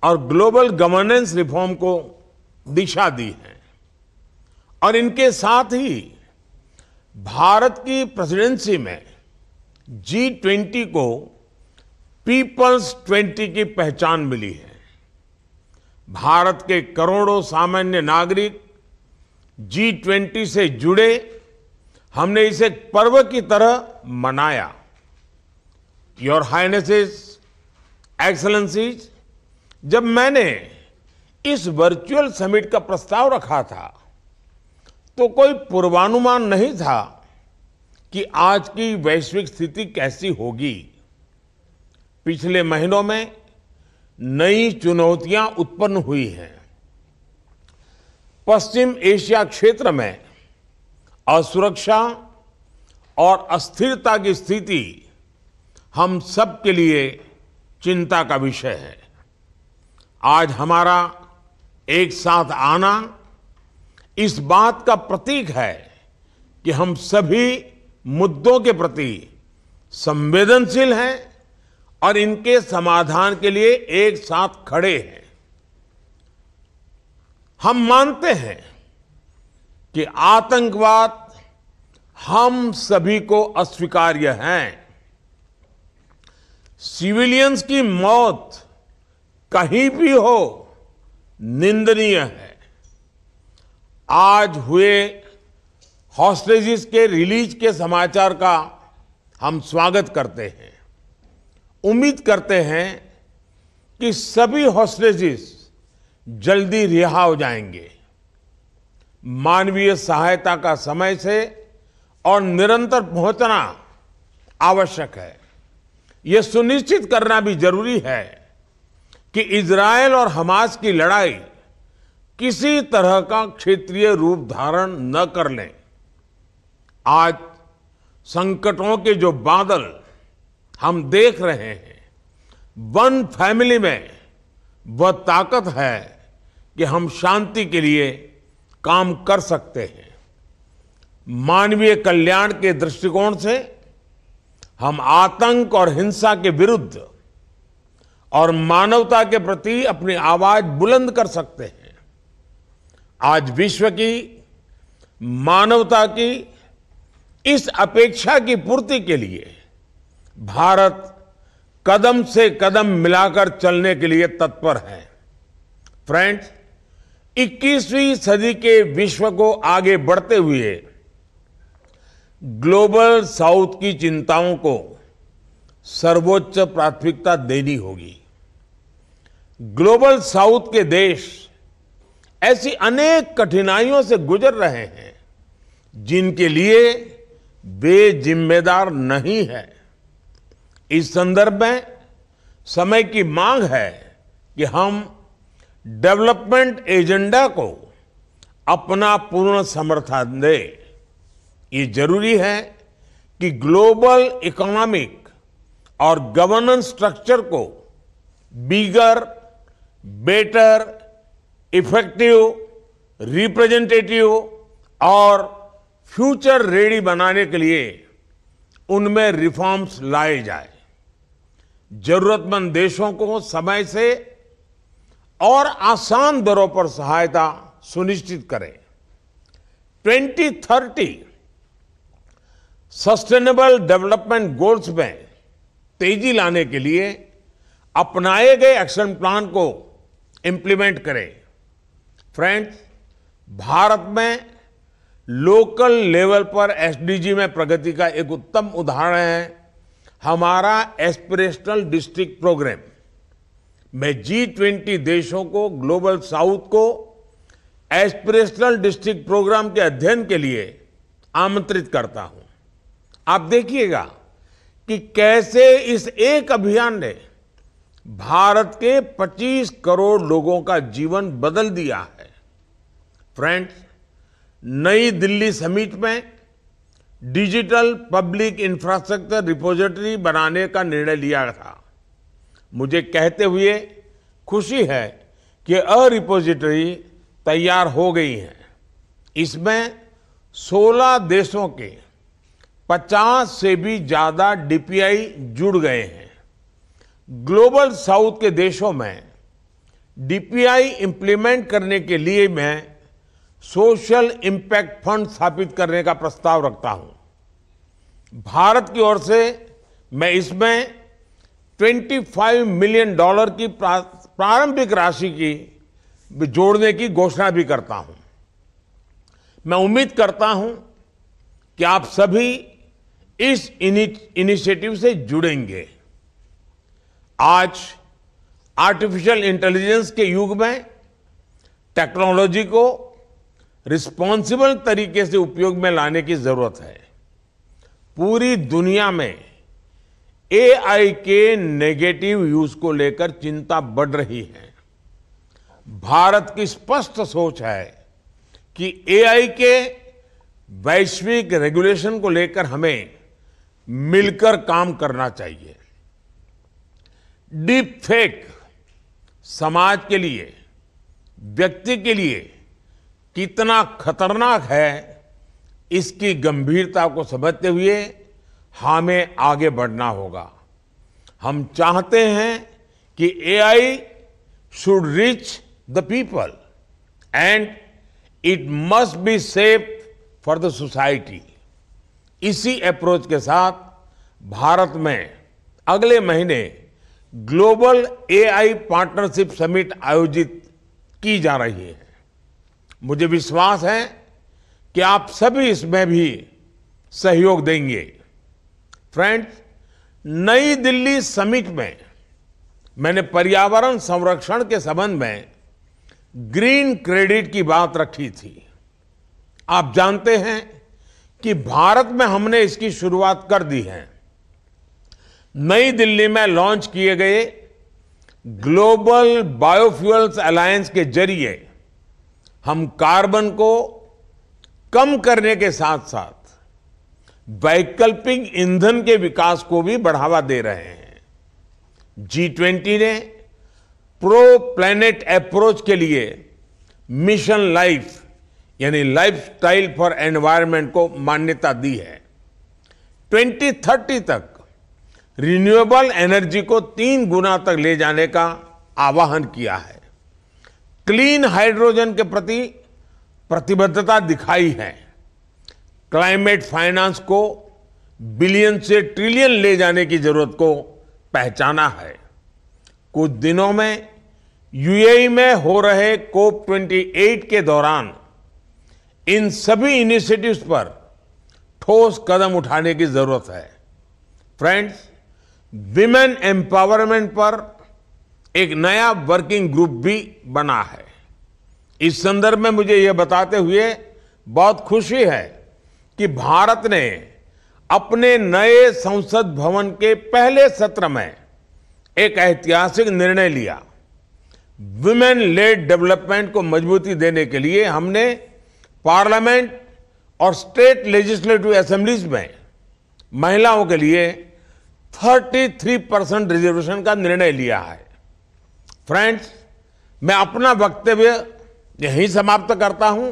और ग्लोबल गवर्नेंस रिफॉर्म को दिशा दी है और इनके साथ ही भारत की प्रेसिडेंसी में G20 को पीपल्स 20 की पहचान मिली है। भारत के करोड़ों सामान्य नागरिक G20 से जुड़े, हमने इसे पर्व की तरह मनाया। योर हाइनेसेस, एक्सेलेंसीज, जब मैंने इस वर्चुअल समिट का प्रस्ताव रखा था तो कोई पूर्वानुमान नहीं था कि आज की वैश्विक स्थिति कैसी होगी। पिछले महीनों में नई चुनौतियां उत्पन्न हुई हैं। पश्चिम एशिया क्षेत्र में असुरक्षा और अस्थिरता की स्थिति हम सब के लिए चिंता का विषय है। आज हमारा एक साथ आना इस बात का प्रतीक है कि हम सभी मुद्दों के प्रति संवेदनशील हैं और इनके समाधान के लिए एक साथ खड़े हैं। हम मानते हैं कि आतंकवाद हम सभी को अस्वीकार्य है। सिविलियंस की मौत कहीं भी हो निंदनीय है। आज हुए हॉस्टेजेस के रिलीज के समाचार का हम स्वागत करते हैं। उम्मीद करते हैं कि सभी हॉस्टेजेस जल्दी रिहा हो जाएंगे। मानवीय सहायता का समय से और निरंतर पहुंचना आवश्यक है। यह सुनिश्चित करना भी जरूरी है कि इजरायल और हमास की लड़ाई किसी तरह का क्षेत्रीय रूप धारण न कर लें। आज संकटों के जो बादल हम देख रहे हैं, वन फैमिली में वह ताकत है कि हम शांति के लिए काम कर सकते हैं। मानवीय कल्याण के दृष्टिकोण से हम आतंक और हिंसा के विरुद्ध और मानवता के प्रति अपनी आवाज बुलंद कर सकते हैं। आज विश्व की मानवता की इस अपेक्षा की पूर्ति के लिए भारत कदम से कदम मिलाकर चलने के लिए तत्पर है। फ्रेंड्स, 21वीं सदी के विश्व को आगे बढ़ते हुए ग्लोबल साउथ की चिंताओं को सर्वोच्च प्राथमिकता देनी होगी। ग्लोबल साउथ के देश ऐसी अनेक कठिनाइयों से गुजर रहे हैं जिनके लिए वे जिम्मेदार नहीं है। इस संदर्भ में समय की मांग है कि हम डेवलपमेंट एजेंडा को अपना पूर्ण समर्थन दें। ये जरूरी है कि ग्लोबल इकोनॉमिक और गवर्नेंस स्ट्रक्चर को बिगर, बेटर, इफेक्टिव, रिप्रेजेंटेटिव और फ्यूचर रेडी बनाने के लिए उनमें रिफॉर्म्स लाए जाए। जरूरतमंद देशों को समय से और आसान दरों पर सहायता सुनिश्चित करें। 2030 सस्टेनेबल डेवलपमेंट गोल्स में तेजी लाने के लिए अपनाए गए एक्शन प्लान को इंप्लीमेंट करें। फ्रेंड्स, भारत में लोकल लेवल पर एसडीजी में प्रगति का एक उत्तम उदाहरण है हमारा एस्पिरेशनल डिस्ट्रिक्ट प्रोग्राम। मैं G20 देशों को ग्लोबल साउथ को एस्पिरेशनल डिस्ट्रिक्ट प्रोग्राम के अध्ययन के लिए आमंत्रित करता हूं। आप देखिएगा कि कैसे इस एक अभियान ने भारत के 25 करोड़ लोगों का जीवन बदल दिया है। फ्रेंड्स, नई दिल्ली समिट में डिजिटल पब्लिक इंफ्रास्ट्रक्चर रिपोजिटरी बनाने का निर्णय लिया था। मुझे कहते हुए खुशी है कि रिपोजिटरी तैयार हो गई है। इसमें 16 देशों के 50 से भी ज्यादा डीपीआई जुड़ गए हैं। ग्लोबल साउथ के देशों में डीपीआई इंप्लीमेंट करने के लिए मैं सोशल इंपैक्ट फंड स्थापित करने का प्रस्ताव रखता हूं। भारत की ओर से मैं इसमें $25 मिलियन की प्रारंभिक राशि की जोड़ने की घोषणा भी करता हूं। मैं उम्मीद करता हूं कि आप सभी इस इनिशिएटिव से जुड़ेंगे। आज आर्टिफिशियल इंटेलिजेंस के युग में टेक्नोलॉजी को रिस्पॉन्सिबल तरीके से उपयोग में लाने की जरूरत है। पूरी दुनिया में एआई के नेगेटिव यूज को लेकर चिंता बढ़ रही है। भारत की स्पष्ट सोच है कि एआई के वैश्विक रेगुलेशन को लेकर हमें मिलकर काम करना चाहिए। डीप फेक समाज के लिए, व्यक्ति के लिए कितना खतरनाक है, इसकी गंभीरता को समझते हुए हमें आगे बढ़ना होगा। हम चाहते हैं कि AI should reach the people and it must be safe for the society। इसी अप्रोच के साथ भारत में अगले महीने ग्लोबल AI पार्टनरशिप समिट आयोजित की जा रही है। मुझे विश्वास है कि आप सभी इसमें भी सहयोग देंगे। फ्रेंड्स, नई दिल्ली समिट में मैंने पर्यावरण संरक्षण के संबंध में ग्रीन क्रेडिट की बात रखी थी। आप जानते हैं कि भारत में हमने इसकी शुरुआत कर दी है। नई दिल्ली में लॉन्च किए गए ग्लोबल बायोफ्यूल्स अलायंस के जरिए हम कार्बन को कम करने के साथ साथ वैकल्पिक ईंधन के विकास को भी बढ़ावा दे रहे हैं। G20 ने प्रो प्लैनेट अप्रोच के लिए मिशन लाइफ यानी लाइफस्टाइल फॉर एनवायरनमेंट को मान्यता दी है। 2030 तक रिन्यूएबल एनर्जी को 3 गुना तक ले जाने का आह्वान किया है। क्लीन हाइड्रोजन के प्रति प्रतिबद्धता दिखाई है। क्लाइमेट फाइनेंस को बिलियन से ट्रिलियन ले जाने की जरूरत को पहचाना है। कुछ दिनों में UAE में हो रहे COP28 के दौरान इन सभी इनिशिएटिव्स पर ठोस कदम उठाने की जरूरत है। फ्रेंड्स, विमेन एम्पावरमेंट पर एक नया वर्किंग ग्रुप भी बना है। इस संदर्भ में मुझे यह बताते हुए बहुत खुशी है कि भारत ने अपने नए संसद भवन के पहले सत्र में एक ऐतिहासिक निर्णय लिया। विमेन लेड डेवलपमेंट को मजबूती देने के लिए हमने पार्लियामेंट और स्टेट लेजिस्लेटिव असेंबलीज में महिलाओं के लिए 33% रिजर्वेशन का निर्णय लिया है। फ्रेंड्स, मैं अपना वक्तव्य यहीं समाप्त करता हूं।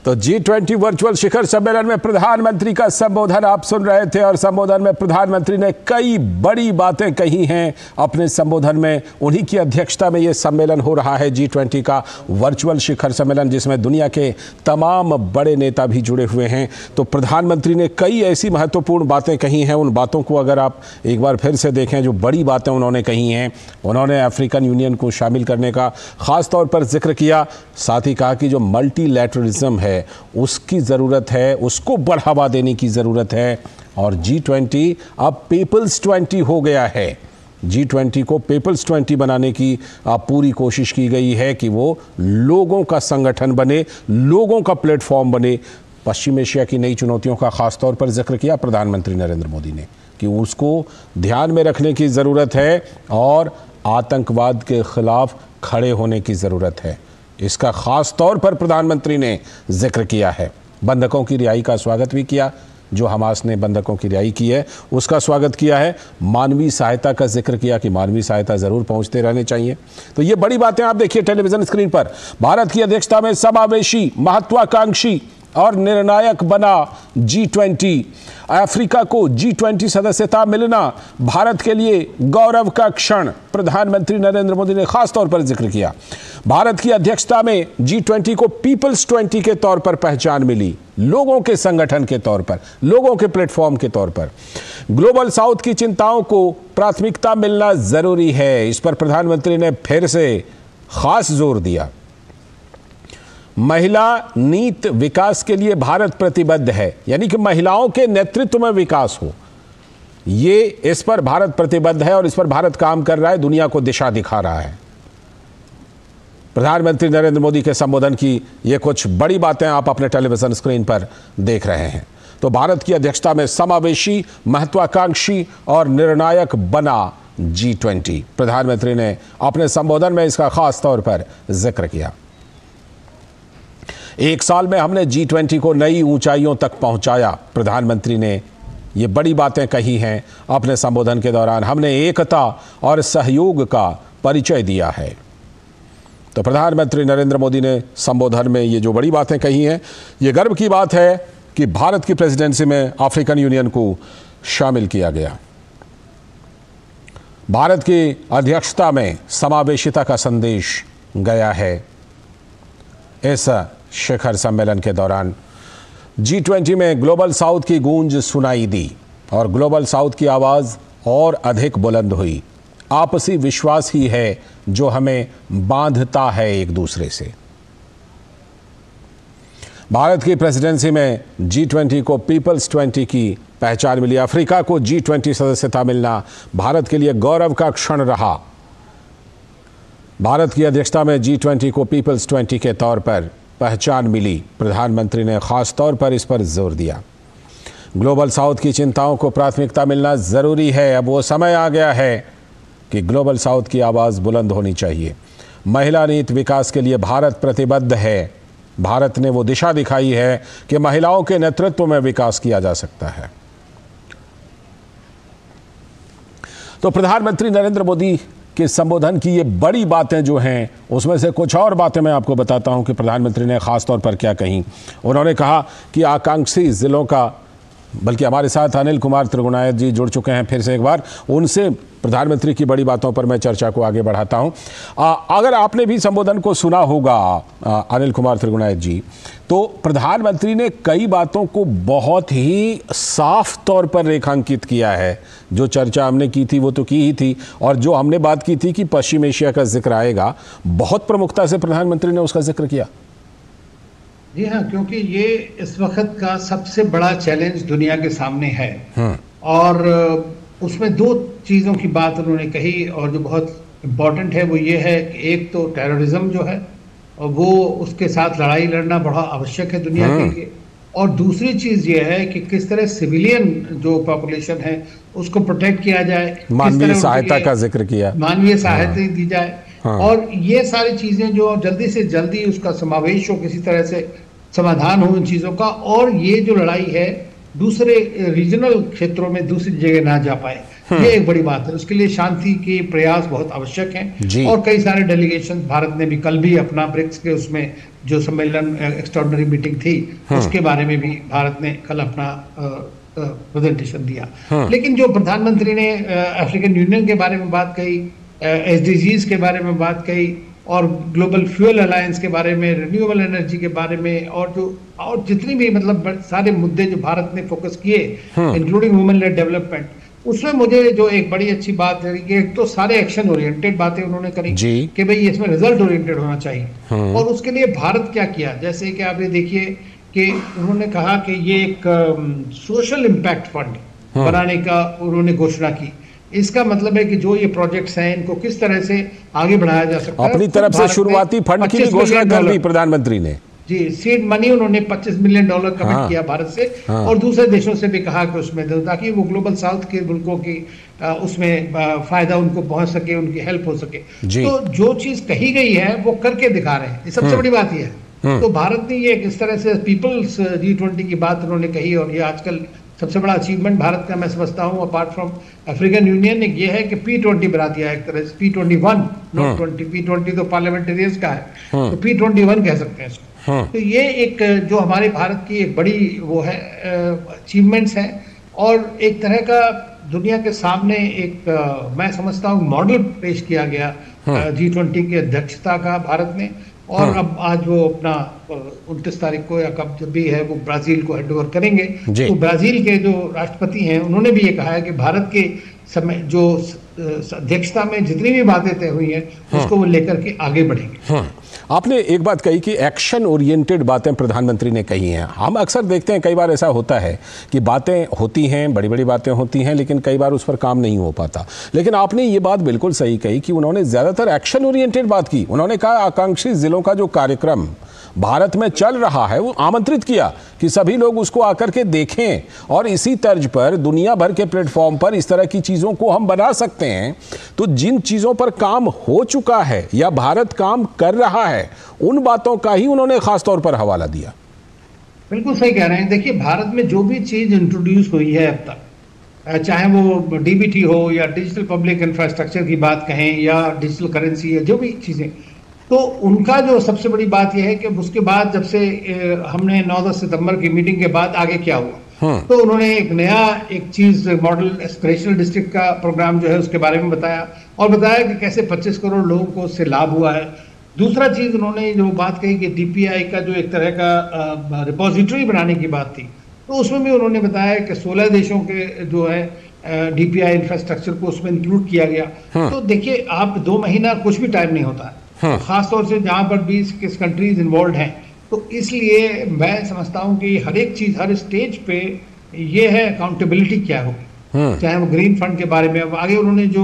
तो G20 वर्चुअल शिखर सम्मेलन में प्रधानमंत्री का संबोधन आप सुन रहे थे और संबोधन में प्रधानमंत्री ने कई बड़ी बातें कही हैं अपने संबोधन में। उन्हीं की अध्यक्षता में यह सम्मेलन हो रहा है, G20 का वर्चुअल शिखर सम्मेलन, जिसमें दुनिया के तमाम बड़े नेता भी जुड़े हुए हैं। तो प्रधानमंत्री ने कई ऐसी महत्वपूर्ण बातें कही हैं। उन बातों को अगर आप एक बार फिर से देखें, जो बड़ी बातें उन्होंने कही हैं, उन्होंने अफ्रीकन यूनियन को शामिल करने का खास तौर पर जिक्र किया। साथ ही कहा कि जो मल्टीलैटरलिज्म है उसकी ज़रूरत है, उसको बढ़ावा देने की ज़रूरत है। और G20 अब पीपल्स 20 हो गया है। G20 को पीपल्स 20 बनाने की पूरी कोशिश की गई है कि वो लोगों का संगठन बने, लोगों का प्लेटफॉर्म बने। पश्चिम एशिया की नई चुनौतियों का खास तौर पर जिक्र किया प्रधानमंत्री नरेंद्र मोदी ने कि उसको ध्यान में रखने की ज़रूरत है और आतंकवाद के खिलाफ खड़े होने की ज़रूरत है। इसका खास तौर पर प्रधानमंत्री ने जिक्र किया है। बंधकों की रिहाई का स्वागत भी किया, जो हमास ने बंधकों की रिहाई की है उसका स्वागत किया है। मानवीय सहायता का जिक्र किया कि मानवीय सहायता ज़रूर पहुंचते रहने चाहिए। तो ये बड़ी बातें आप देखिए टेलीविज़न स्क्रीन पर। भारत की अध्यक्षता में समावेशी, महत्वाकांक्षी और निर्णायक बना G20। अफ्रीका को G20 सदस्यता मिलना भारत के लिए गौरव का क्षण, प्रधानमंत्री नरेंद्र मोदी ने खास तौर पर जिक्र किया। भारत की अध्यक्षता में G20 को पीपल्स 20 के तौर पर पहचान मिली, लोगों के संगठन के तौर पर, लोगों के प्लेटफॉर्म के तौर पर। ग्लोबल साउथ की चिंताओं को प्राथमिकता मिलना जरूरी है, इस पर प्रधानमंत्री ने फिर से खास जोर दिया। महिला नीति विकास के लिए भारत प्रतिबद्ध है, यानी कि महिलाओं के नेतृत्व में विकास हो, ये इस पर भारत प्रतिबद्ध है और इस पर भारत काम कर रहा है, दुनिया को दिशा दिखा रहा है। प्रधानमंत्री नरेंद्र मोदी के संबोधन की ये कुछ बड़ी बातें आप अपने टेलीविजन स्क्रीन पर देख रहे हैं। तो भारत की अध्यक्षता में समावेशी, महत्वाकांक्षी और निर्णायक बना G20। प्रधानमंत्री ने अपने संबोधन में इसका खास तौर पर जिक्र किया। एक साल में हमने G20 को नई ऊंचाइयों तक पहुंचाया। प्रधानमंत्री ने ये बड़ी बातें कही हैं अपने संबोधन के दौरान। हमने एकता और सहयोग का परिचय दिया है। तो प्रधानमंत्री नरेंद्र मोदी ने संबोधन में ये जो बड़ी बातें कही हैं, ये गर्व की बात है कि भारत की प्रेसिडेंसी में अफ्रीकन यूनियन को शामिल किया गया। भारत की अध्यक्षता में समावेशिता का संदेश गया है। इस शिखर सम्मेलन के दौरान G20 में ग्लोबल साउथ की गूंज सुनाई दी और ग्लोबल साउथ की आवाज और अधिक बुलंद हुई। आपसी विश्वास ही है जो हमें बांधता है एक दूसरे से। भारत की प्रेसिडेंसी में G20 को पीपल्स 20 की पहचान मिली। अफ्रीका को G20 सदस्यता मिलना भारत के लिए गौरव का क्षण रहा। भारत की अध्यक्षता में G20 को पीपल्स 20 के तौर पर पहचान मिली। प्रधानमंत्री ने खास तौर पर इस पर जोर दिया। ग्लोबल साउथ की चिंताओं को प्राथमिकता मिलना जरूरी है। अब वो समय आ गया है कि ग्लोबल साउथ की आवाज बुलंद होनी चाहिए। महिला नीति विकास के लिए भारत प्रतिबद्ध है। भारत ने वो दिशा दिखाई है कि महिलाओं के नेतृत्व में विकास किया जा सकता है। तो प्रधानमंत्री नरेंद्र मोदी के संबोधन की ये बड़ी बातें जो हैं, उसमें से कुछ और बातें मैं आपको बताता हूं कि प्रधानमंत्री ने खास तौर पर क्या कही। उन्होंने कहा कि आकांक्षी जिलों का, बल्कि हमारे साथ अनिल कुमार त्रिगुणायत जी जुड़ चुके हैं फिर से एक बार, उनसे प्रधानमंत्री की बड़ी बातों पर मैं चर्चा को आगे बढ़ाता हूं। अगर आपने भी संबोधन को सुना होगा अनिल कुमार त्रिगुणायत जी, तो प्रधानमंत्री ने कई बातों को बहुत ही साफ तौर पर रेखांकित किया है। जो चर्चा हमने की थी वो तो की ही थी, और जो हमने बात की थी कि पश्चिम एशिया का जिक्र आएगा, बहुत प्रमुखता से प्रधानमंत्री ने उसका जिक्र किया। जी हाँ, क्योंकि ये इस वक्त का सबसे बड़ा चैलेंज दुनिया के सामने है। और उसमें दो चीज़ों की बात उन्होंने कही और जो बहुत इम्पोर्टेंट है वो ये है कि एक तो टेररिज्म जो है वो, उसके साथ लड़ाई लड़ना बड़ा आवश्यक है दुनिया के लिए, और दूसरी चीज़ ये है कि किस तरह सिविलियन जो पॉपुलेशन है उसको प्रोटेक्ट किया जाए, मानवीय सहायता का जिक्र किया, मानवीय सहायता दी जाए। और ये सारी चीज़ें जो जल्दी से जल्दी उसका समावेश हो, किसी तरह से समाधान हो इन चीज़ों का, और ये जो लड़ाई है दूसरे रीजनल क्षेत्रों में दूसरी जगह ना जा पाए, ये एक बड़ी बात है। उसके लिए शांति के प्रयास बहुत आवश्यक हैं। और कई सारे डेलीगेशन, भारत ने भी कल भी अपना ब्रिक्स के उसमें जो सम्मेलन एक्स्ट्राऑर्डिनरी मीटिंग थी उसके बारे में भी भारत ने कल अपना प्रेजेंटेशन दिया। लेकिन जो प्रधानमंत्री ने अफ्रीकन यूनियन के बारे में बात कही, SDGs के बारे में बात कही, और ग्लोबल फ्यूल अलायंस के बारे में, रिन्यूएबल एनर्जी के बारे में, और जितनी भी मतलब सारे मुद्दे जो भारत ने फोकस किए, इंक्लूडिंग वुमेन लेड डेवलपमेंट, उसमें मुझे जो एक बड़ी अच्छी बात है कि एक तो सारे एक्शन ओरिएंटेड बातें उन्होंने करी कि भाई इसमें रिजल्ट ओरिएंटेड होना चाहिए। और उसके लिए भारत क्या किया, जैसे कि आप ये देखिए कि उन्होंने कहा कि ये एक सोशल इम्पैक्ट फंड बनाने का उन्होंने घोषणा की। इसका मतलब है कि जो ये प्रोजेक्ट्स हैं इनको किस तरह से आगे बढ़ाया जा सकता है। अपनी तरफ से शुरुआती फंड की घोषणा कर दी प्रधानमंत्री ने। जी, सीड मनी उन्होंने $25 मिलियन कमिट किया भारत से, और दूसरे देशों से भी कहा कि उसमें दो, ताकि वो ग्लोबल साउथ के मुल्कों की उसमें फायदा उनको पहुंच सके, उनकी हेल्प हो सके। तो जो चीज कही गई है वो करके दिखा रहे हैं, ये सबसे बड़ी बात ये है। तो भारत ने ये किस तरह से पीपल्स G20 की बात उन्होंने कही, और ये आजकल सबसे बड़ा अचीवमेंट भारत का मैं समझता हूँ अपार्ट फ्रॉम अफ्रीकन यूनियन एक ये है कि P20 बना दिया एक तरह से, P21 नॉट 20, P20 तो पार्लियामेंटेरियंस का है, तो P21 कह सकते हैं इसको। तो ये एक जो हमारे भारत की एक बड़ी वो है अचीवमेंट्स है, और एक तरह का दुनिया के सामने एक मैं समझता हूँ मॉडल पेश किया गया G20 की अध्यक्षता का भारत ने। और अब आज वो अपना 29 तारीख को या कब जब भी है वो ब्राजील को हैंडओवर करेंगे। तो ब्राजील के जो राष्ट्रपति हैं उन्होंने भी ये कहा है कि भारत के समय जो अध्यक्षता में जितनी भी बातें तय हुई हैं उसको वो लेकर के आगे बढ़ेंगे। आपने एक बात कही कि एक्शन ओरिएंटेड बातें प्रधानमंत्री ने कही हैं। हम अक्सर देखते हैं, कई बार ऐसा होता है कि बातें होती हैं, बड़ी बड़ी बातें होती हैं, लेकिन कई बार उस पर काम नहीं हो पाता। लेकिन आपने ये बात बिल्कुल सही कही कि उन्होंने ज़्यादातर एक्शन ओरिएंटेड बात की। उन्होंने कहा आकांक्षी जिलों का जो कार्यक्रम भारत में चल रहा है वो आमंत्रित किया कि सभी लोग उसको आकर के देखें, और इसी तर्ज पर दुनिया भर के प्लेटफॉर्म पर इस तरह की चीज़ों को हम बना सकते जाते हैं तो जिन चीजों पर काम हो चुका है या भारत काम कर रहा है उन बातों का ही उन्होंने खास तौर पर हवाला दिया। बिल्कुल सही कह रहे हैं। देखिए, भारत में जो भी चीज इंट्रोड्यूस हुई है अब तक, चाहे वो डीबीटी हो या डिजिटल पब्लिक इंफ्रास्ट्रक्चर की बात कहें या डिजिटल करेंसी है, जो भी चीजें, तो उनका जो सबसे बड़ी बात यह है कि उसके बाद जब से हमने 9-10 सितंबर की मीटिंग के बाद आगे क्या हुआ, तो उन्होंने एक चीज मॉडल एस्पिरेशनल डिस्ट्रिक्ट का प्रोग्राम जो है उसके बारे में बताया और बताया कि कैसे 25 करोड़ लोगों को उससे लाभ हुआ है। दूसरा चीज उन्होंने जो बात कही कि डीपीआई का जो एक तरह का रिपोजिटरी बनाने की बात थी, तो उसमें भी उन्होंने बताया कि 16 देशों के जो है डीपीआई इंफ्रास्ट्रक्चर को उसमें इंक्लूड किया गया। तो देखिए, आप 2 महीना कुछ भी टाइम नहीं होता है, खासतौर से जहां पर 20 कंट्रीज इन्वॉल्व हैं। तो इसलिए मैं समझता हूं कि हर एक चीज हर स्टेज पे ये है अकाउंटेबिलिटी क्या होगी, चाहे वो ग्रीन फंड के बारे में। अब आगे उन्होंने जो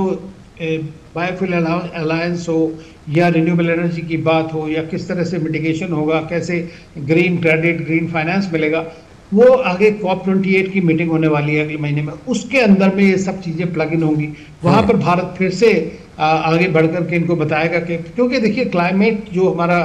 बायोफ्यूल अलायंस हो या रिन्यूएबल एनर्जी की बात हो या किस तरह से मिटिगेशन होगा, कैसे ग्रीन क्रेडिट ग्रीन फाइनेंस मिलेगा, वो आगे COP28 की मीटिंग होने वाली है अगले महीने में, उसके अंदर में ये सब चीजें प्लग इन होंगी। वहां पर भारत फिर से आगे बढ़कर के इनको बताएगा कि, क्योंकि देखिए क्लाइमेट जो हमारा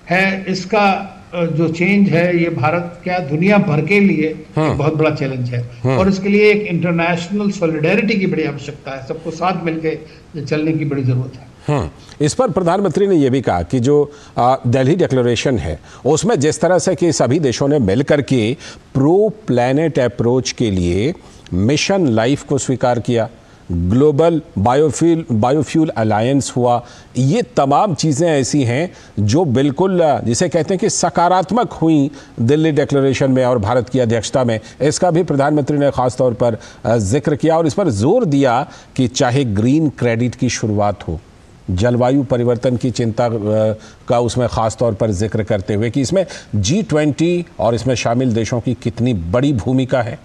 है इसका जो चेंज है ये भारत क्या दुनिया भर के लिए बहुत बड़ा चैलेंज है और इसके लिए एक इंटरनेशनल सॉलिडेरिटी की बड़ी आवश्यकता है, सबको साथ मिलकर चलने की बड़ी जरूरत है। इस पर प्रधानमंत्री ने यह भी कहा कि जो दिल्ली डिक्लेरेशन है उसमें जिस तरह से कि सभी देशों ने मिलकर के प्रो प्लैनेट अप्रोच के लिए मिशन लाइफ को स्वीकार किया, ग्लोबल बायोफ्यूल अलायंस हुआ, ये तमाम चीज़ें ऐसी हैं जो बिल्कुल जिसे कहते हैं कि सकारात्मक हुई दिल्ली डिक्लेरेशन में और भारत की अध्यक्षता में। इसका भी प्रधानमंत्री ने ख़ास तौर पर जिक्र किया और इस पर जोर दिया कि चाहे ग्रीन क्रेडिट की शुरुआत हो, जलवायु परिवर्तन की चिंता का उसमें ख़ास तौर पर जिक्र करते हुए कि इसमें G20 और इसमें शामिल देशों की कितनी बड़ी भूमिका है।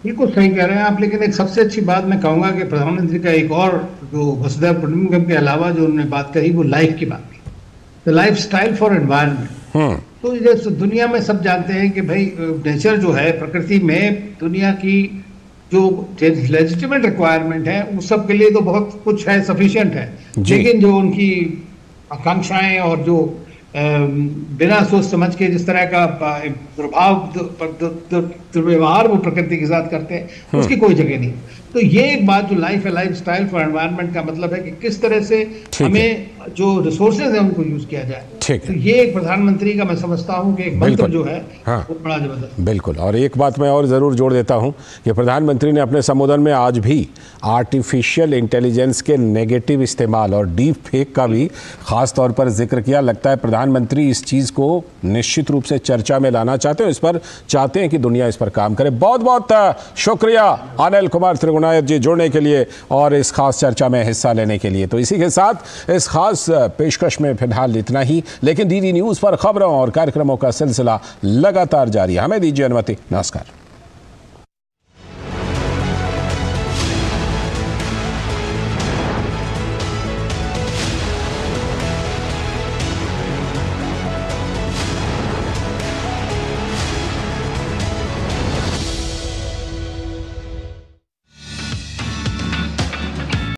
बिल्कुल सही कह रहे हैं आप, लेकिन एक सबसे अच्छी बात मैं कहूँगा कि प्रधानमंत्री का एक और जो वसुधैव कुटुंबकम के अलावा जो उन्होंने बात कही वो लाइफ की बात की, the life style for environment. तो जैसे दुनिया में सब जानते हैं कि भाई नेचर जो है प्रकृति में दुनिया की जो लेजिटिमेट रिक्वायरमेंट है उस सब के लिए तो बहुत कुछ है, सफिशिएंट है, लेकिन जो उनकी आकांक्षाएं और जो बिना सोच समझ के जिस तरह का दुर्व्यवहार वो प्रकृति के साथ करते हैं उसकी कोई जगह नहीं। तो ये एक बात जो लाइफ है, लाइफ स्टाइल फॉर एनवायरनमेंट का मतलब है कि किस तरह से हमें जो रिसोर्सेज है उनको यूज किया जाए। तो ये एक प्रधानमंत्री का मैं समझता हूं कि एक मंत्र जो है वो बड़ा जबरदस्त। बिल्कुल, और एक बात मैं और ज़रूर जोड़ देता हूं कि प्रधानमंत्री ने अपने संबोधन में आज भी आर्टिफिशियल इंटेलिजेंस के नेगेटिव इस्तेमाल और डीप फेक का भी खास तौर पर जिक्र किया। लगता है प्रधानमंत्री इस चीज़ को निश्चित रूप से चर्चा में लाना चाहते हैं, इस पर चाहते हैं कि दुनिया इस पर काम करे। बहुत बहुत शुक्रिया अनिल कुमार त्रिगुणायत जी जुड़ने के लिए और इस खास चर्चा में हिस्सा लेने के लिए। तो इसी के साथ इस खास पेशकश में फिलहाल इतना ही, लेकिन डीडी न्यूज़ पर खबरों और कार्यक्रमों का सिलसिला लगातार जारी है। हमें दीजिए अनुमति। नमस्कार।